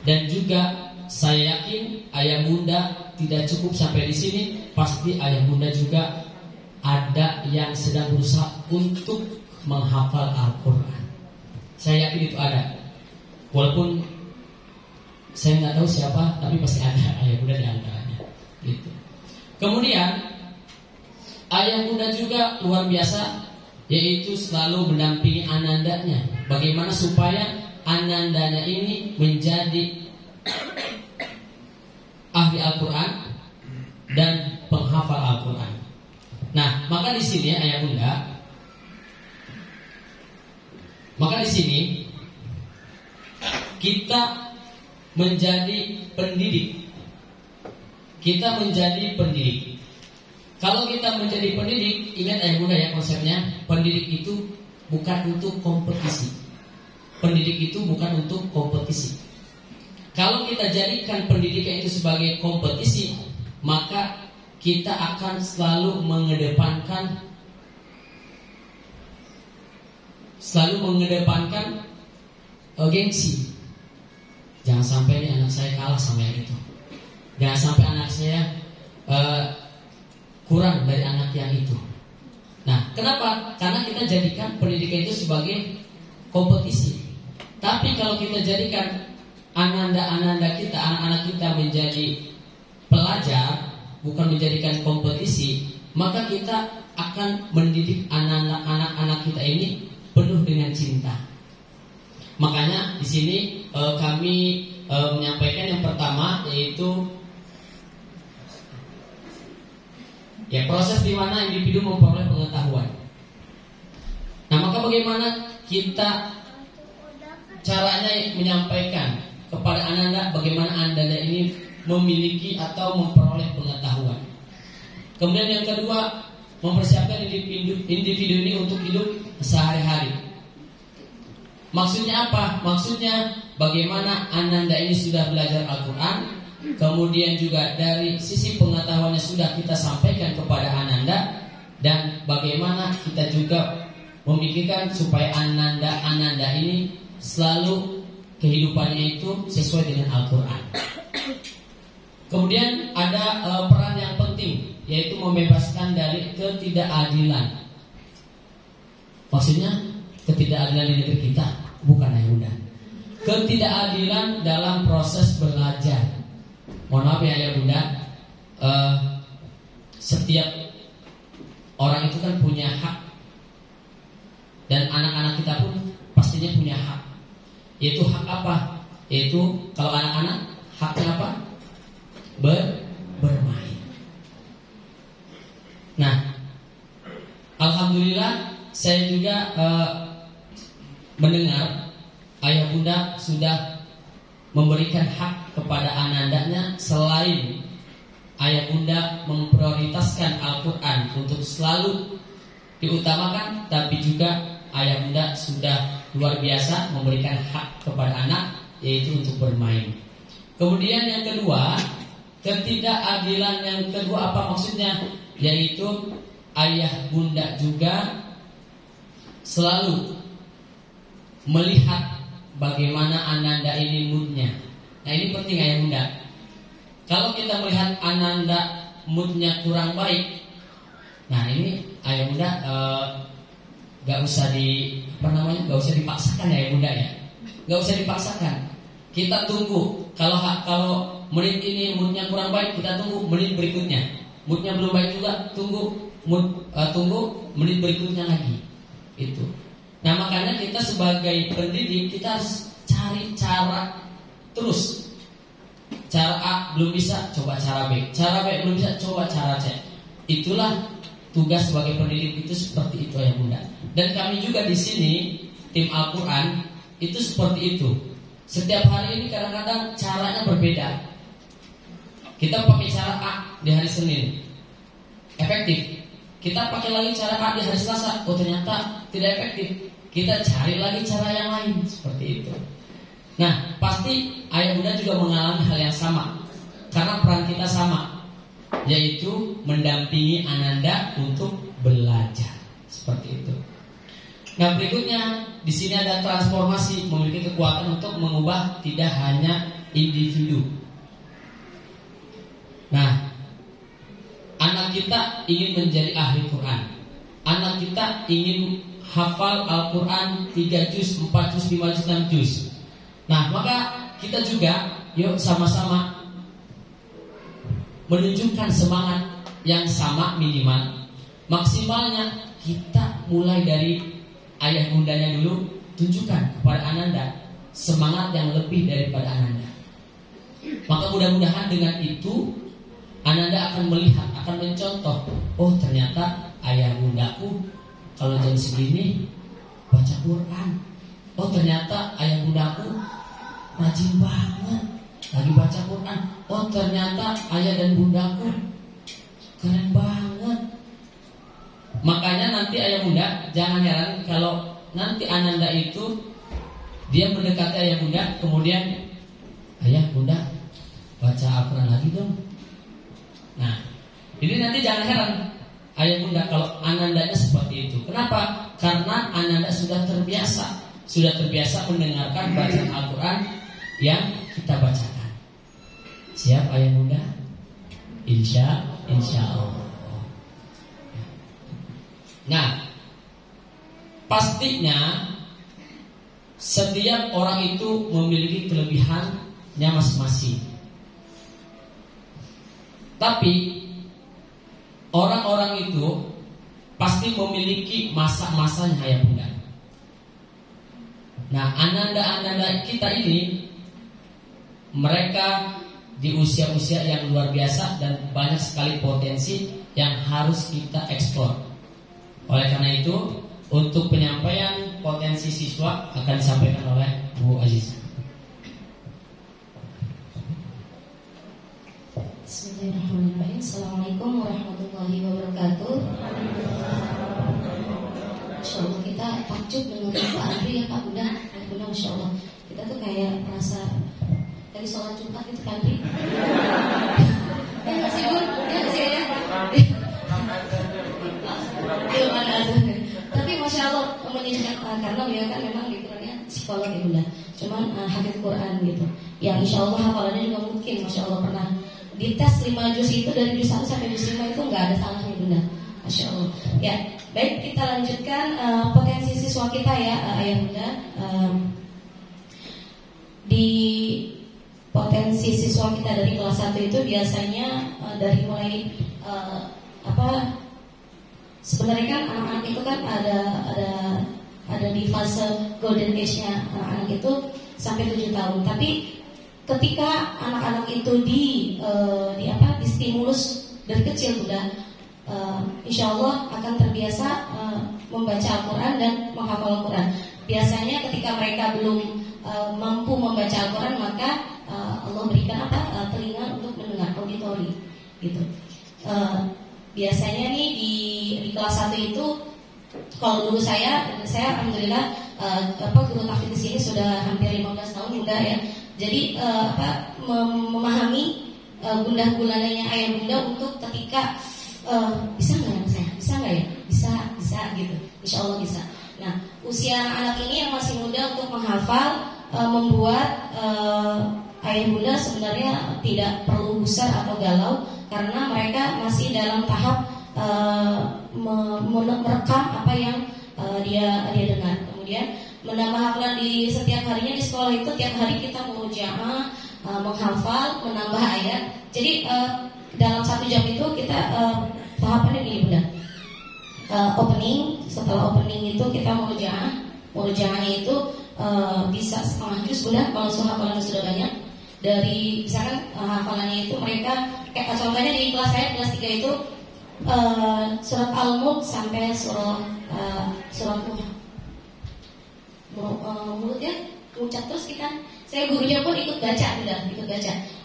Dan juga saya yakin ayah bunda tidak cukup sampai di sini. Pasti ayah bunda juga ada yang sedang berusaha untuk menghafal Al-Quran. Saya yakin itu ada. Walaupun saya nggak tahu siapa, tapi pasti ada ayah bunda di antaranya. Gitu. Kemudian ayah bunda juga luar biasa, yaitu selalu mendampingi anandanya. Bagaimana supaya anandanya ini menjadi ahli Al-Quran dan penghafal Al-Quran. Nah, maka di sini ayah bunda, maka di sini kita menjadi pendidik. Kita menjadi pendidik. Kalau kita menjadi pendidik, ingat ayah bunda ya konsepnya, pendidik itu bukan untuk kompetisi. Pendidik itu bukan untuk kompetisi. Kalau kita jadikan pendidikan itu sebagai kompetisi, maka kita akan selalu mengedepankan selalu mengedepankan gengsi. Jangan sampai nih anak saya kalah sama yang itu. Jangan sampai anak saya kurang dari anak yang itu. Nah, kenapa? Karena kita jadikan pendidikan itu sebagai kompetisi. Tapi kalau kita jadikan ananda kita, anak-anak kita menjadi pelajar, bukan menjadikan kompetisi, maka kita akan mendidik anak-anak kita ini penuh dengan cinta. Makanya di sini kami menyampaikan yang pertama, yaitu proses di mana individu memperoleh pengetahuan. Nah, maka bagaimana kita caranya menyampaikan kepada anak-anak bagaimana anak-anak ini memiliki atau memperoleh pengetahuan. Kemudian yang kedua, mempersiapkan individu ini untuk hidup sehari-hari. Maksudnya apa? Maksudnya bagaimana anak-anak ini sudah belajar Al-Quran, kemudian juga dari sisi pengetahuannya sudah kita sampaikan kepada ananda, dan bagaimana kita juga memikirkan supaya ananda ini selalu kehidupannya itu sesuai dengan Al-Quran. Kemudian ada peran yang penting, yaitu membebaskan dari ketidakadilan. Maksudnya ketidakadilan di negeri kita, bukan ayah bunda. Ketidakadilan dalam proses belajar. Mohon maaf ya ayah bunda, setiap orang itu kan punya hak, dan anak-anak kita pun pastinya punya hak. Yaitu hak apa? Yaitu kalau anak-anak haknya apa? Bermain. Nah, alhamdulillah saya juga mendengar ayah bunda sudah memberikan hak kepada anandanya. Selain ayah bunda memprioritaskan Al-Quran untuk selalu diutamakan, tapi juga ayah bunda sudah luar biasa memberikan hak kepada anak, yaitu untuk bermain. Kemudian yang kedua, ketidakadilan yang kedua apa maksudnya? Yaitu ayah bunda juga selalu melihat bagaimana ananda ini moodnya. Nah, ini penting ayah bunda. Kalau kita melihat ananda moodnya kurang baik, nah ini ayah bunda gak usah gak usah dipaksakan ya bunda ya. Gak usah dipaksakan. Kita tunggu. Kalau menit ini moodnya kurang baik, kita tunggu menit berikutnya. Moodnya belum baik juga, tunggu menit berikutnya lagi. Itu. Nah, makanya kita sebagai pendidik kita harus cari cara terus. Cara A belum bisa, coba cara B. Cara B belum bisa, coba cara C. Itulah tugas sebagai pendidik, itu seperti itu ya bunda. Dan kami juga di sini tim Al-Quran itu seperti itu. Setiap hari ini kadang-kadang caranya berbeda. Kita pakai cara A di hari Senin, efektif. Kita pakai lagi cara A di hari Selasa, ternyata tidak efektif. Kita cari lagi cara yang lain, seperti itu. Nah, pasti ayah bunda juga mengalami hal yang sama, karena peran kita sama, yaitu mendampingi ananda untuk belajar, seperti itu. Nah, berikutnya di sini ada transformasi, memiliki kekuatan untuk mengubah tidak hanya individu. Nah, anak kita ingin menjadi ahli Quran. Anak kita ingin hafal Al-Quran 3 juz, 4 juz, 5 juz, 6 juz. Nah, maka kita juga yuk sama-sama menunjukkan semangat yang sama minimal. Maksimalnya kita mulai dari ayah bundanya dulu, tunjukkan kepada ananda semangat yang lebih daripada ananda. Maka mudah-mudahan dengan itu ananda akan melihat, akan mencontoh, oh ternyata ayah bundaku kalau jam segini baca Quran. Oh ternyata ayah bundaku rajin banget lagi baca Quran. Oh ternyata ayah dan bundaku keren banget. Makanya nanti ayah bunda jangan heran kalau nanti ananda itu dia mendekati ayah bunda, kemudian ayah bunda baca Al-Quran lagi dong. Nah, ini nanti jangan heran ayah bunda kalau anandanya seperti itu. Kenapa? Karena Ananda sudah terbiasa mendengarkan bacaan Al-Quran yang kita bacakan. Siap ayah bunda? Insya Allah. Nah, pastinya setiap orang itu memiliki kelebihannya masing-masing. Tapi orang-orang itu pasti memiliki masa-masanya ya bunda. Nah, ananda-ananda kita ini, mereka di usia-usia yang luar biasa dan banyak sekali potensi yang harus kita eksplor. Oleh karena itu, untuk penyampaian potensi siswa akan disampaikan oleh Bu Aziza. Bismillahirrahmanirrahim. Assalamualaikum warahmatullahi wabarakatuh. Insya Allah kita takjub dengan Pak Andri ya Pak Bunda. Bunda Insya Allah kita tuh kayak merasa dari sholat Jumat gitu Pak Andri. Ya nggak sih Bun? Ya nggak sih ya? Belum ada azan. Tapi Masya Allah menyejukkan karena beliau kan memang backgroundnya psikolog ya Bunda. Cuman hafiz Quran gitu. Yang Insya Allah hafalannya juga mungkin Masya Allah pernah dites 5 juz itu dari juz 1 sampai juz 5 itu nggak ada salahnya Bunda. Masya Allah. Ya, baik kita lanjutkan potensi siswa kita ya ayah bunda. Di potensi siswa kita dari kelas 1 itu biasanya dari mulai sebenarnya kan anak-anak itu kan ada di fase golden age-nya anak-anak itu sampai 7 tahun. Tapi ketika anak-anak itu distimulus dari kecil Bunda, insya Allah akan terbiasa membaca Al-Quran dan menghafal Al-Quran. Biasanya ketika mereka belum mampu membaca Al-Quran, maka Allah berikan telinga untuk mendengar, auditori gitu. Biasanya nih di kelas 1 itu, kalau dulu saya alhamdulillah guru tahfidz di sini sudah hampir 15 tahun Bunda ya. Jadi memahami gundah gulananya ayah bunda untuk ketika bisa nggak ya saya, bisa nggak ya, bisa gitu, insya Allah bisa. Nah, usia anak ini yang masih muda untuk menghafal membuat ayah bunda sebenarnya tidak perlu gusar atau galau karena mereka masih dalam tahap merekam apa yang dia dengar. Kemudian menambah hafalan di setiap harinya di sekolah itu tiap hari kita murojaah, menghafal, menambah ayat. Jadi dalam 1 jam itu kita tahapannya gini Bunda. Opening, setelah opening itu kita murojaahnya itu bisa setengah juz Bunda kalau hafalannya sudah banyak. Dari misalkan hafalannya itu mereka kayak contohnya di kelas saya kelas 3 itu surat Al-Mulk sampai surat mulut ya ucap terus kita. Saya gurunya pun ikut baca.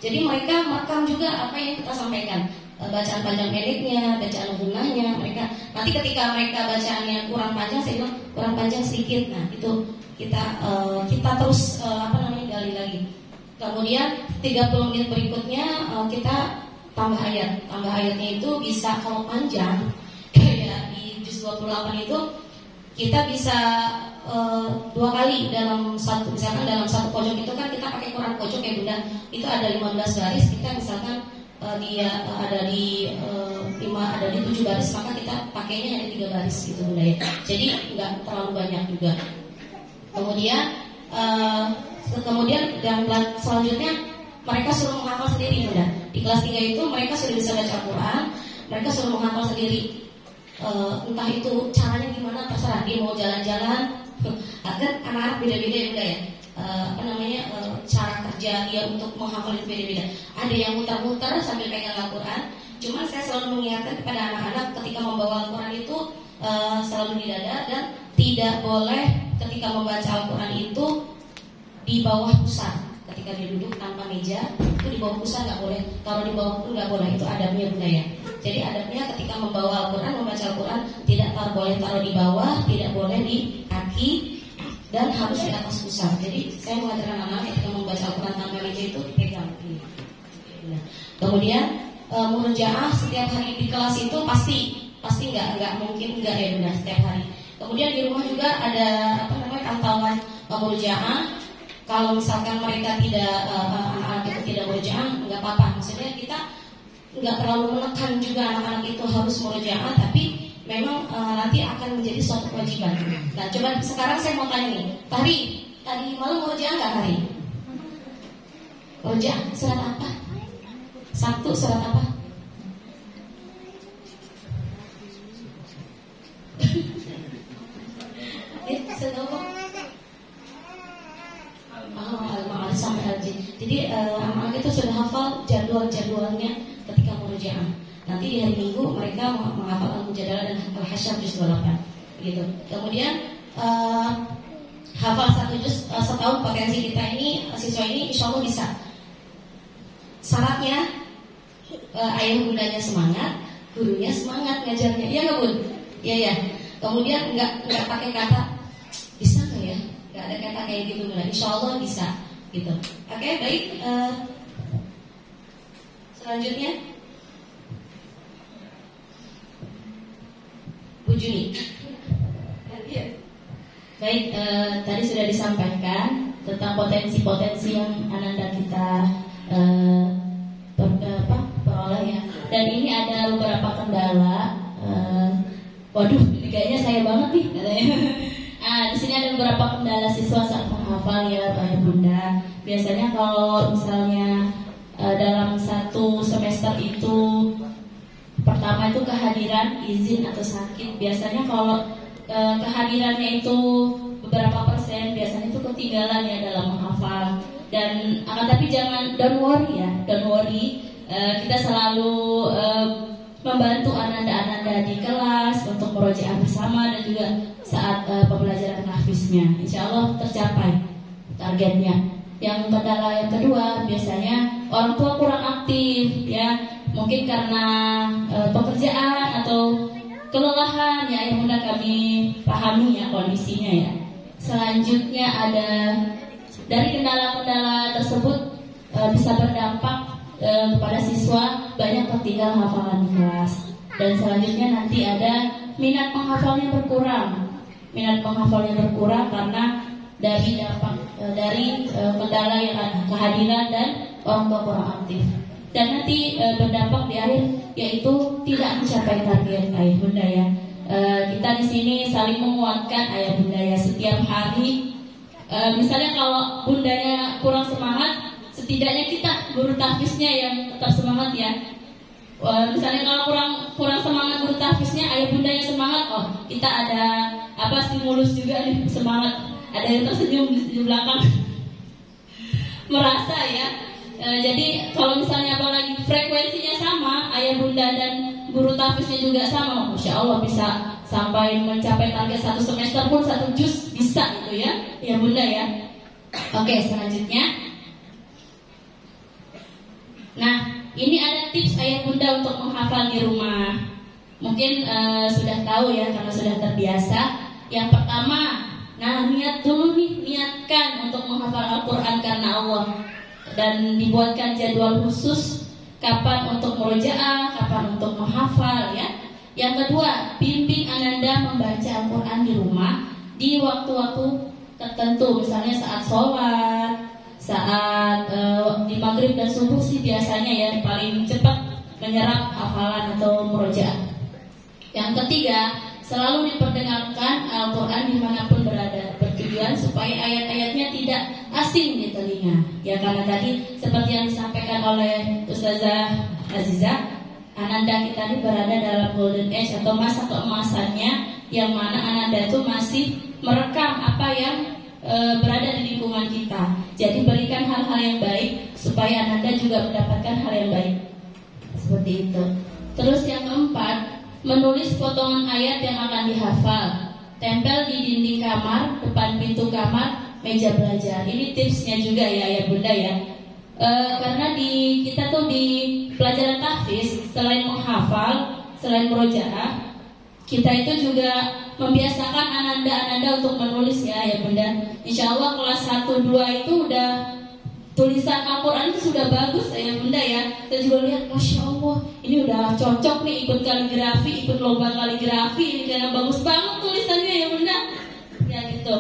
Jadi mereka merekam juga apa yang kita sampaikan, bacaan panjang pendeknya, bacaan gunanya. Mereka nanti ketika mereka bacaannya kurang panjang, saya bilang kurang panjang sedikit. Nah itu kita terus gali lagi. Kemudian 30 menit berikutnya kita tambah ayat. Tambah ayatnya itu bisa kalau panjang kayak di juz 28 itu kita bisa 2 kali dalam satu, misalkan dalam satu pojok itu kan kita pakai Quran pojok ya Bunda, itu ada 15 garis, kita misalkan dia ada di 7 garis, maka kita pakainya hanya 3 garis gitu Bunda ya. Jadi nggak terlalu banyak juga. Kemudian yang selanjutnya mereka suruh menghafal sendiri Bunda. Di kelas 3 itu mereka sudah bisa baca Quran, mereka suruh menghafal sendiri. Entah itu caranya gimana terserah, dia mau jalan-jalan. Kan anak-anak beda-beda ya Bunda ya. Cara kerja dia untuk menghafal itu beda-beda. Ada yang muter-muter sambil pegang Al-Quran. Cuman saya selalu mengingatkan kepada anak-anak ketika membawa Al-Quran itu selalu di dada, dan tidak boleh ketika membaca Al-Quran itu di bawah pusar. Ketika dia duduk tanpa meja itu di bawah pusar nggak boleh. Kalau di bawah pun nggak boleh, itu adabnya Bunda ya. Jadi adabnya ketika membawa Al-Quran, membaca Al-Quran tidak boleh taruh di bawah, tidak boleh di kaki, dan harus di atas pusar. Jadi saya mengajarkan anak ketika membaca Al-Quran tanpa meja itu dipegang. Kemudian murojaah setiap hari di kelas itu pasti nggak mungkin nggak ya Bunda setiap hari. Kemudian di rumah juga ada pantauan murojaah. Kalau misalkan mereka anak-anak itu tidak murojaah, nggak apa-apa. Maksudnya kita nggak terlalu menekan juga anak-anak itu harus murojaah, tapi memang nanti akan menjadi suatu kewajiban. Nah, coba sekarang saya mau tanya nih, tadi malam murojaah nggak Tari? Murojaah surat apa? Sabtu surat apa? Al-Ma'arij sampai Al-Jin. Jadi anak-anak itu sudah hafal jadwalnya ketika murojaah. Nanti di hari Minggu mereka menghafal Al-Mujadalah dan Al-Hasyr juz 28 gitu. Kemudian hafal satu juz setahun. Potensi kita ini, siswa ini insya Allah bisa. Syaratnya ayah bundanya semangat, gurunya semangat ngajarnya. Iya nggak Bun? Iya ya. Kemudian nggak pakai kata bisa nggak ya? Nggak ada kata kayak gitu. Insya Allah bisa gitu. Oke, baik. Selanjutnya Bu Juni. Baik, tadi sudah disampaikan tentang potensi-potensi yang Ananda kita peroleh ya. Dan ini ada beberapa kendala. Waduh, ini kayaknya saya banget nih katanya. Di sini ada beberapa kendala siswa saat menghafal ya, Pak Bunda. Biasanya kalau misalnya dalam satu semester itu pertama itu kehadiran, izin atau sakit. Biasanya kalau kehadirannya itu beberapa persen, biasanya itu ketinggalan ya dalam menghafal. Dan tapi jangan, don't worry. Kita selalu membantu ananda-ananda di kelas untuk murojaah bersama dan juga saat pembelajaran tahfiznya. Insya Allah tercapai targetnya. Yang kendala yang kedua biasanya orang tua kurang aktif ya, mungkin karena pekerjaan atau kelelahan ya, yang mudah kami pahami ya kondisinya ya. Selanjutnya ada dari kendala-kendala tersebut bisa berdampak kepada siswa banyak tertinggal hafalan di kelas. Dan selanjutnya nanti ada minat menghafalnya berkurang karena dari dampak dari kendala yang ada, kehadiran dan orang tua kurang aktif. Dan nanti berdampak di akhir yaitu tidak mencapai target ayah bunda ya. Kita di sini saling menguatkan ayah bunda ya, setiap hari. Misalnya kalau bundanya kurang semangat, setidaknya kita guru tahfiznya yang tetap semangat ya. Misalnya kalau kurang semangat guru tahfiznya, ayah bundanya semangat, oh kita ada stimulus juga nih, semangat. Ada yang tersenyum di belakang merasa ya. Jadi kalau misalnya apalagi frekuensinya sama, ayah bunda dan guru tahfiznya juga sama, Masya Allah bisa sampai mencapai target satu semester pun 1 juz bisa gitu ya, ya bunda ya. Oke, selanjutnya. Nah, ini ada tips ayah bunda untuk menghafal di rumah. Mungkin sudah tahu ya karena sudah terbiasa. Yang pertama, niat dulu nih, niatkan untuk menghafal Al-Quran karena Allah. Dan dibuatkan jadwal khusus kapan untuk murojaah, kapan untuk menghafal ya. Yang kedua, bimbing ananda membaca Al-Quran di rumah di waktu-waktu tertentu, misalnya saat sholat, saat di maghrib dan subuh sih biasanya ya paling cepat menyerap hafalan atau murojaah. Yang ketiga, selalu diperdengarkan Al-Quran dimanapun berada, bertujuan supaya ayat-ayatnya tidak asing di telinga. Ya karena tadi seperti yang disampaikan oleh Ustazah Azizah, ananda kita ini berada dalam golden age atau masa keemasannya, yang mana ananda itu masih merekam apa yang berada di lingkungan kita. Jadi berikan hal-hal yang baik supaya ananda juga mendapatkan hal yang baik. Seperti itu. Terus yang keempat, menulis potongan ayat yang akan dihafal, tempel di dinding kamar, depan pintu kamar, meja belajar. Ini tipsnya juga ya bunda ya. Karena kita tuh di pelajaran tahfiz, selain menghafal, selain murojaah, kita itu juga membiasakan ananda-ananda untuk menulis ya bunda. Insya Allah kelas 1-2 itu udah tulisan Al-Quran itu sudah bagus ya bunda ya. Kita juga lihat, Masya Allah, ini udah cocok nih ikut kaligrafi, ikut lomba kaligrafi, ini karena bagus banget tulisannya ya bunda. itu.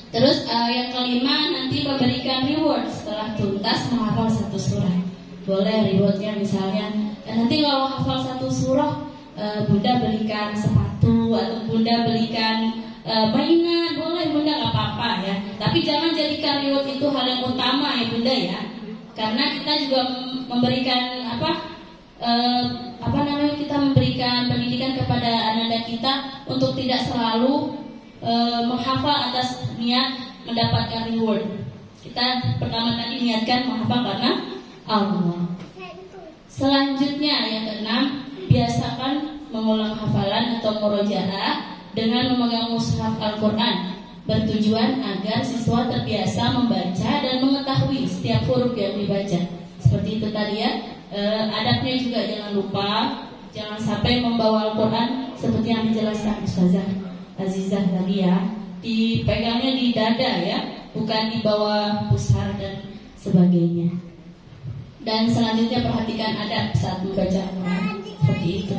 Terus yang kelima nanti memberikan reward setelah tuntas menghafal satu surah. Boleh rewardnya misalnya nanti kalau hafal satu surah Bunda belikan sepatu atau Bunda belikan mainan, boleh Bunda, nggak apa-apa ya. Tapi jangan jadikan reward itu hal yang utama ya Bunda ya. Karena kita juga memberikan kita memberikan pendidikan kepada anak-anak kita untuk tidak selalu menghafal atas niat mendapatkan reward. Kita pertama tadi niatkan menghafal karena Allah. Selanjutnya yang keenam, biasakan mengulang hafalan atau murojaah dengan memegang mushaf Al-Quran, bertujuan agar siswa terbiasa membaca dan mengetahui setiap huruf yang dibaca. Seperti itu tadi ya. Adabnya juga jangan lupa, jangan sampai membawa Al-Quran seperti yang dijelaskan Ustazah Azizah tadi ya, dipegangnya di dada ya, bukan di bawah pusar dan sebagainya. Dan selanjutnya perhatikan adab saat membaca Al-Quran, seperti itu.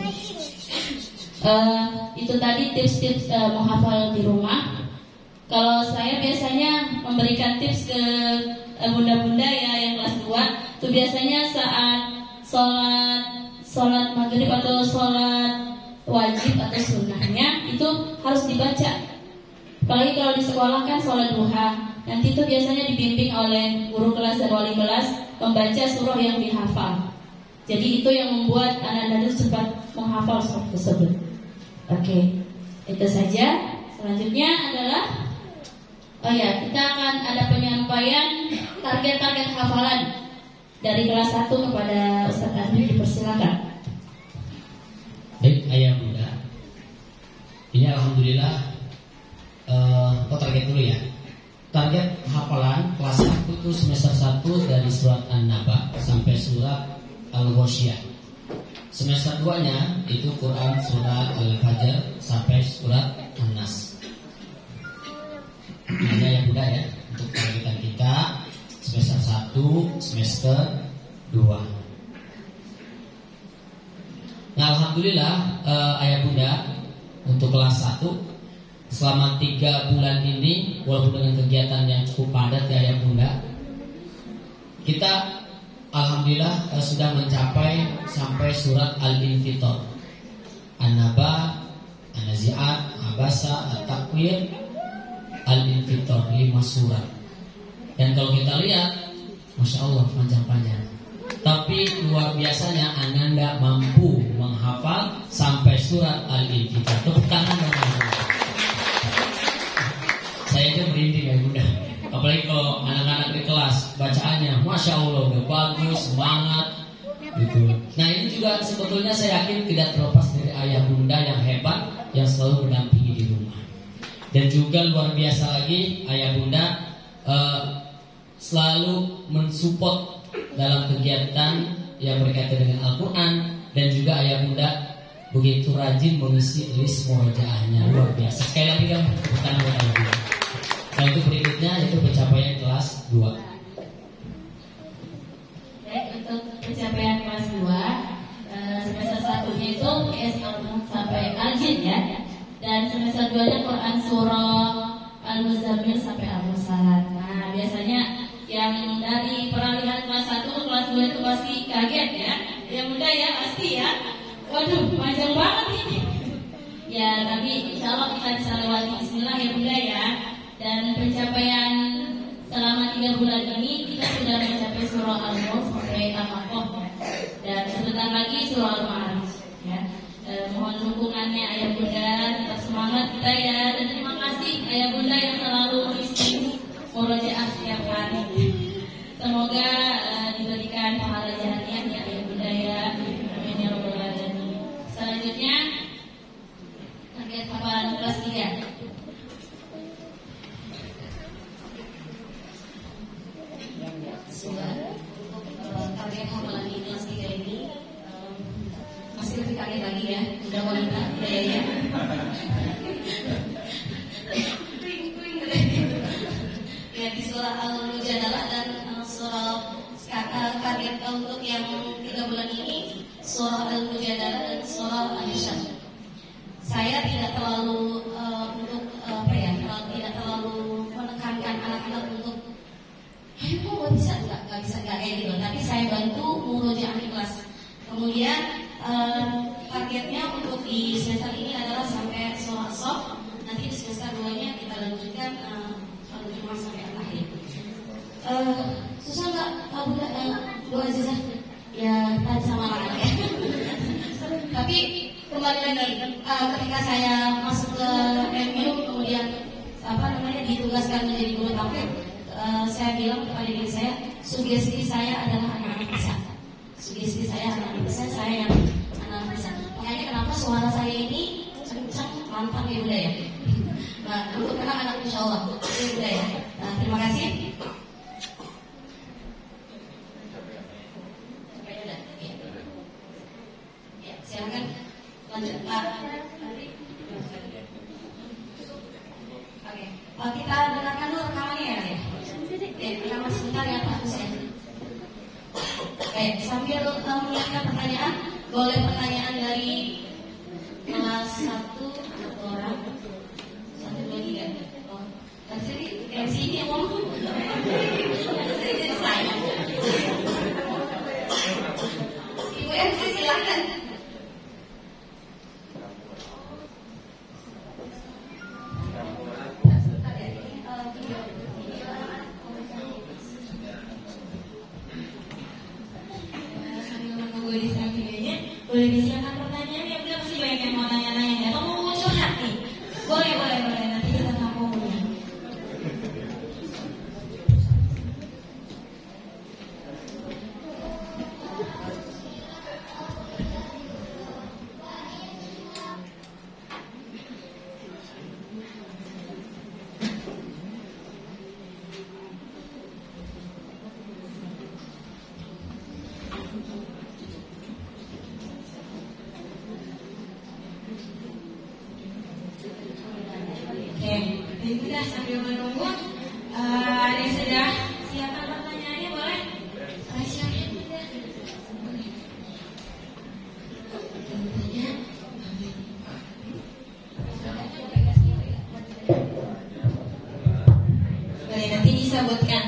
Itu tadi tips-tips menghafal di rumah. Kalau saya biasanya memberikan tips ke bunda-bunda ya yang kelas 2, itu biasanya saat sholat maghrib atau sholat wajib atau sunnahnya itu harus dibaca. Apalagi kalau di sekolah kan sholat duha, nanti itu biasanya dibimbing oleh guru kelas dan wali kelas membaca surah yang dihafal. Jadi itu yang membuat anak-anak itu cepat menghafal surah tersebut. Oke, itu saja. Selanjutnya adalah kita akan ada penyampaian target-target hafalan dari kelas 1 kepada Ustaz Azmi, dipersilakan. Baik, ayah bunda. Ini alhamdulillah target dulu ya. Target hafalan kelas 1 itu semester 1 dari surat An-Naba sampai surat Al-Ghasyiyah. Semester 2-nya itu Quran surat Al-Fajr sampai surat An-Nas. Ini yang mudah ya untuk targetan kita semester 1, semester 2. Nah alhamdulillah ayah bunda untuk kelas 1 selama 3 bulan ini, walaupun dengan kegiatan yang cukup padat ya ayah bunda, kita alhamdulillah sudah mencapai sampai surat Al-Infitor, An-Naba, An-Nazi'at, Abasa, At-Takwir, Al-Infitor, 5 surat. Dan kalau kita lihat, Masya Allah panjang-panjang. Tapi luar biasanya Ananda mampu menghafal sampai surat Al-Infitor. Tepuk tangan dong. Saya aja merinding ya bunda. Apalagi kalau anak-anak di kelas bacaannya, Masya Allah udah bagus, semangat gitu. Nah ini juga sebetulnya saya yakin tidak terlepas dari ayah bunda yang hebat yang selalu mendampingi di rumah. Dan juga luar biasa lagi ayah bunda selalu mensupport dalam kegiatan yang berkaitan dengan Al-Quran. Dan juga ayah bunda begitu rajin mengisi list murojaahnya, luar biasa. Sekali lagi kan bukan buat ayah bunda. Nah itu berikutnya yaitu pencapaian kelas 2. Baik, untuk pencapaian kelas 2 semester 1-nya itu sampai Al-Jin ya. Dan semester 2-nya Quran surah Al-Muzammil sampai Al-Musalat. Nah biasanya yang dari peralihan kelas 1 ke kelas 2 itu pasti kaget ya. Ya mudah ya pasti ya. Waduh panjang banget ini. Ya tapi insya Allah kita bisa lewati. Bismillah ya bunda ya. Dan pencapaian selama 3 bulan ini kita sudah mencapai surah Al-Mulk sampai Al-Haqqah ya. Dan sebentar lagi surah Al-Ma'arij ya. Mohon dukungannya ayah bunda, tetap semangat kita ya. Dan terima kasih ayah bunda yang selalu mengisi murojaah setiap hari. Semoga diberikan pahala jariah ya ayah bunda ya. Amin ya rabbal alamin. Selanjutnya target hafalan kelas 3. Target hafalan di kelas 3 ini masih lebih kaget lagi ya, udah wanita, ya. Ya di surah Al-Mujadalah dan surah target untuk yang 3 bulan ini surah Al-Mujadalah dan surah Al-Hisab. Saya tidak terlalu Kemudian targetnya untuk di semester ini adalah sampai sholat sof. Nanti di semester 2-nya kita lanjutkan sholat Jumat sampai akhir. Susah nggak Bu Azizah? Ya tadi sama anak ya. Tapi kembali lagi ketika saya masuk ke MU kemudian ditugaskan menjadi guru tampil, saya bilang kepada diri saya, sugesti saya adalah anak-anak bisa. Sugesti saya anak-anak bisa, saya yang anak-anak bisa. Makanya kenapa suara saya ini kencang, mantap ya Bunda ya. Nah, untuk anak-anak insya Allah ya Bunda ya. Nah, terima kasih. Ya, silakan lanjut Pak. Oke, kita dengarkan dulu rekamannya ya. Rekaman sebentar ya Pak Hussein. Oke, sambil menyiapkan pertanyaan, boleh pertanyaan dari kelas 1 orang, 1, 2, 3. Oh, dari sini ngomong. Dari saya. Ibu MC silakan. Boleh disiapkan pertanyaan ya, udah pasti banyak yang mau tanya-tanya ya. Atau mau curhat nih? Boleh, nanti kita tampungnya. Kita sambil menunggu, ada yang sudah siapkan pertanyaannya, boleh? Raisa, boleh nanti disebutkan.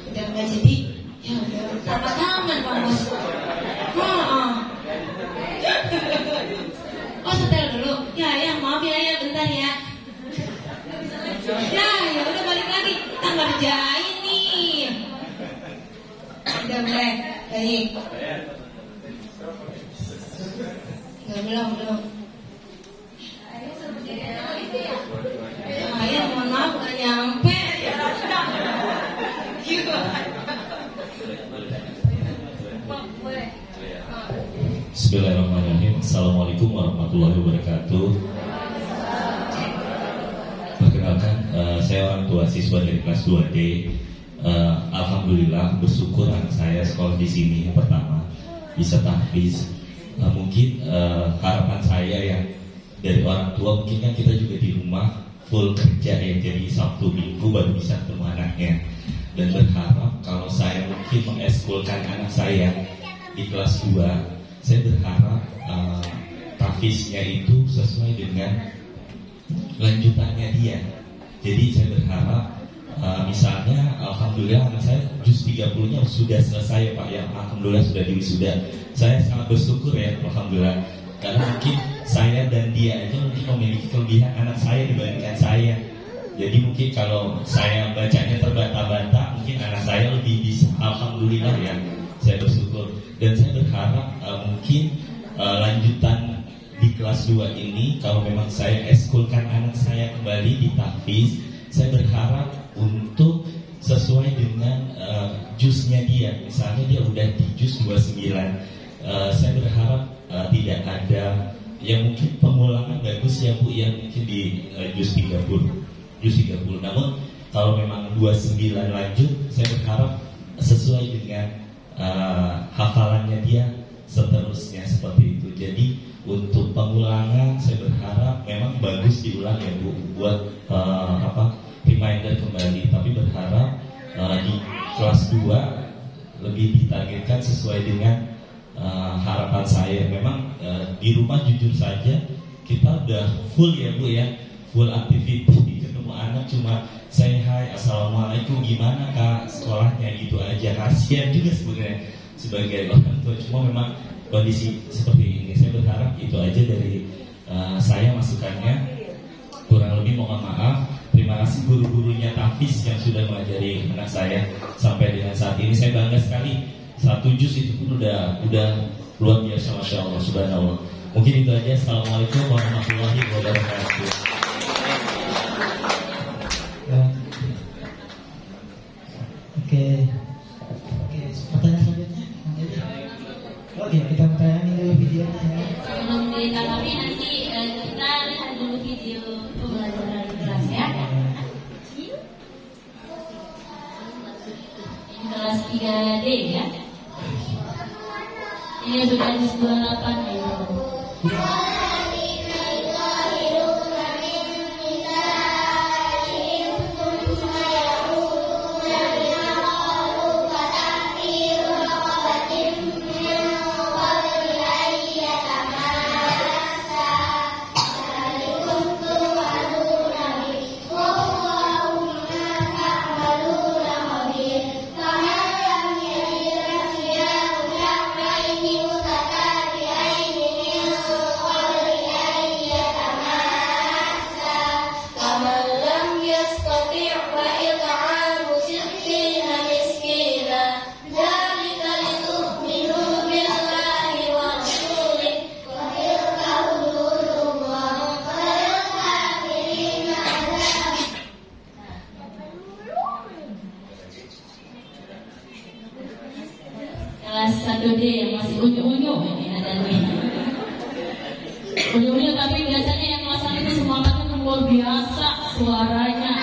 Udah nggak jadi, ya udah apa tangan Pak Bos? Oh setel dulu, ya maaf ya bentar ya. Ya udah balik lagi, kita ngerjain nih. Udah mulai, baik. Belum. Ayah mohon maaf nggak nyampe. Bismillahirrahmanirrahim. Assalamualaikum warahmatullahi wabarakatuh. Perkenalkan, saya orang tua siswa dari kelas 2D. Alhamdulillah bersyukur anak saya sekolah di sini yang pertama bisa tahfiz. Mungkin harapan saya yang dari orang tua, mungkin kan kita juga di rumah full kerja ya, jadi Sabtu Minggu baru bisa ketemu anaknya. Dan berharap kalau saya mungkin mengeskulkan anak saya di kelas 2, saya berharap tahfiznya itu sesuai dengan lanjutannya dia. Jadi saya berharap misalnya alhamdulillah anak saya juz 30-nya sudah selesai Pak ya, alhamdulillah sudah diwisuda. Saya sangat bersyukur ya alhamdulillah, karena mungkin saya dan dia aja mungkin memiliki kelebihan anak saya dibandingkan saya. Jadi mungkin kalau saya bacanya terbantah-bantah, mungkin anak saya lebih bisa. Alhamdulillah ya, saya bersyukur. Dan saya berharap mungkin lanjutan di kelas 2 ini, kalau memang saya eskulkan anak saya kembali di tahfiz, saya berharap untuk sesuai dengan juznya dia. Misalnya dia udah di juz 29, saya berharap tidak ada yang mungkin pengulangan bagus ya Bu, yang mungkin di juz 30. Namun kalau memang 29 lanjut, saya berharap sesuai dengan hafalannya dia seterusnya seperti itu. Jadi untuk pengulangan saya berharap memang bagus diulang ya Bu, buat reminder kembali. Tapi berharap di kelas 2 lebih ditargetkan sesuai dengan harapan saya. Memang di rumah jujur saja kita udah full ya Bu ya, full aktivitas. Ketemu anak cuma say hi, assalamualaikum, gimana Kak sekolahnya, gitu aja. Kasian juga sebenarnya. sebagai orang tua. Cuma memang kondisi seperti ini. Saya berharap itu aja dari saya masukannya. Kurang lebih mohon maaf. Terima kasih guru-gurunya Tafiz yang sudah mengajari anak saya sampai dengan saat ini. Saya bangga sekali. 1 juz itu pun udah luar biasa, masya Allah, subhanallah. Mungkin itu aja. Assalamualaikum warahmatullahi wabarakatuh. Oke, pertanyaan selanjutnya. Oke, kita tayangin dulu videonya ya. Sebelum ditanggapi nanti kita lihat dulu video pembelajaran kelas ya. Ini kelas 3D ya. Ini sudah juz 28 ya. Kelas 1D yang masih unyu-unyu ini ada ini. Unyu-unyu tapi biasanya yang kelas 1 itu semangatnya luar biasa suaranya.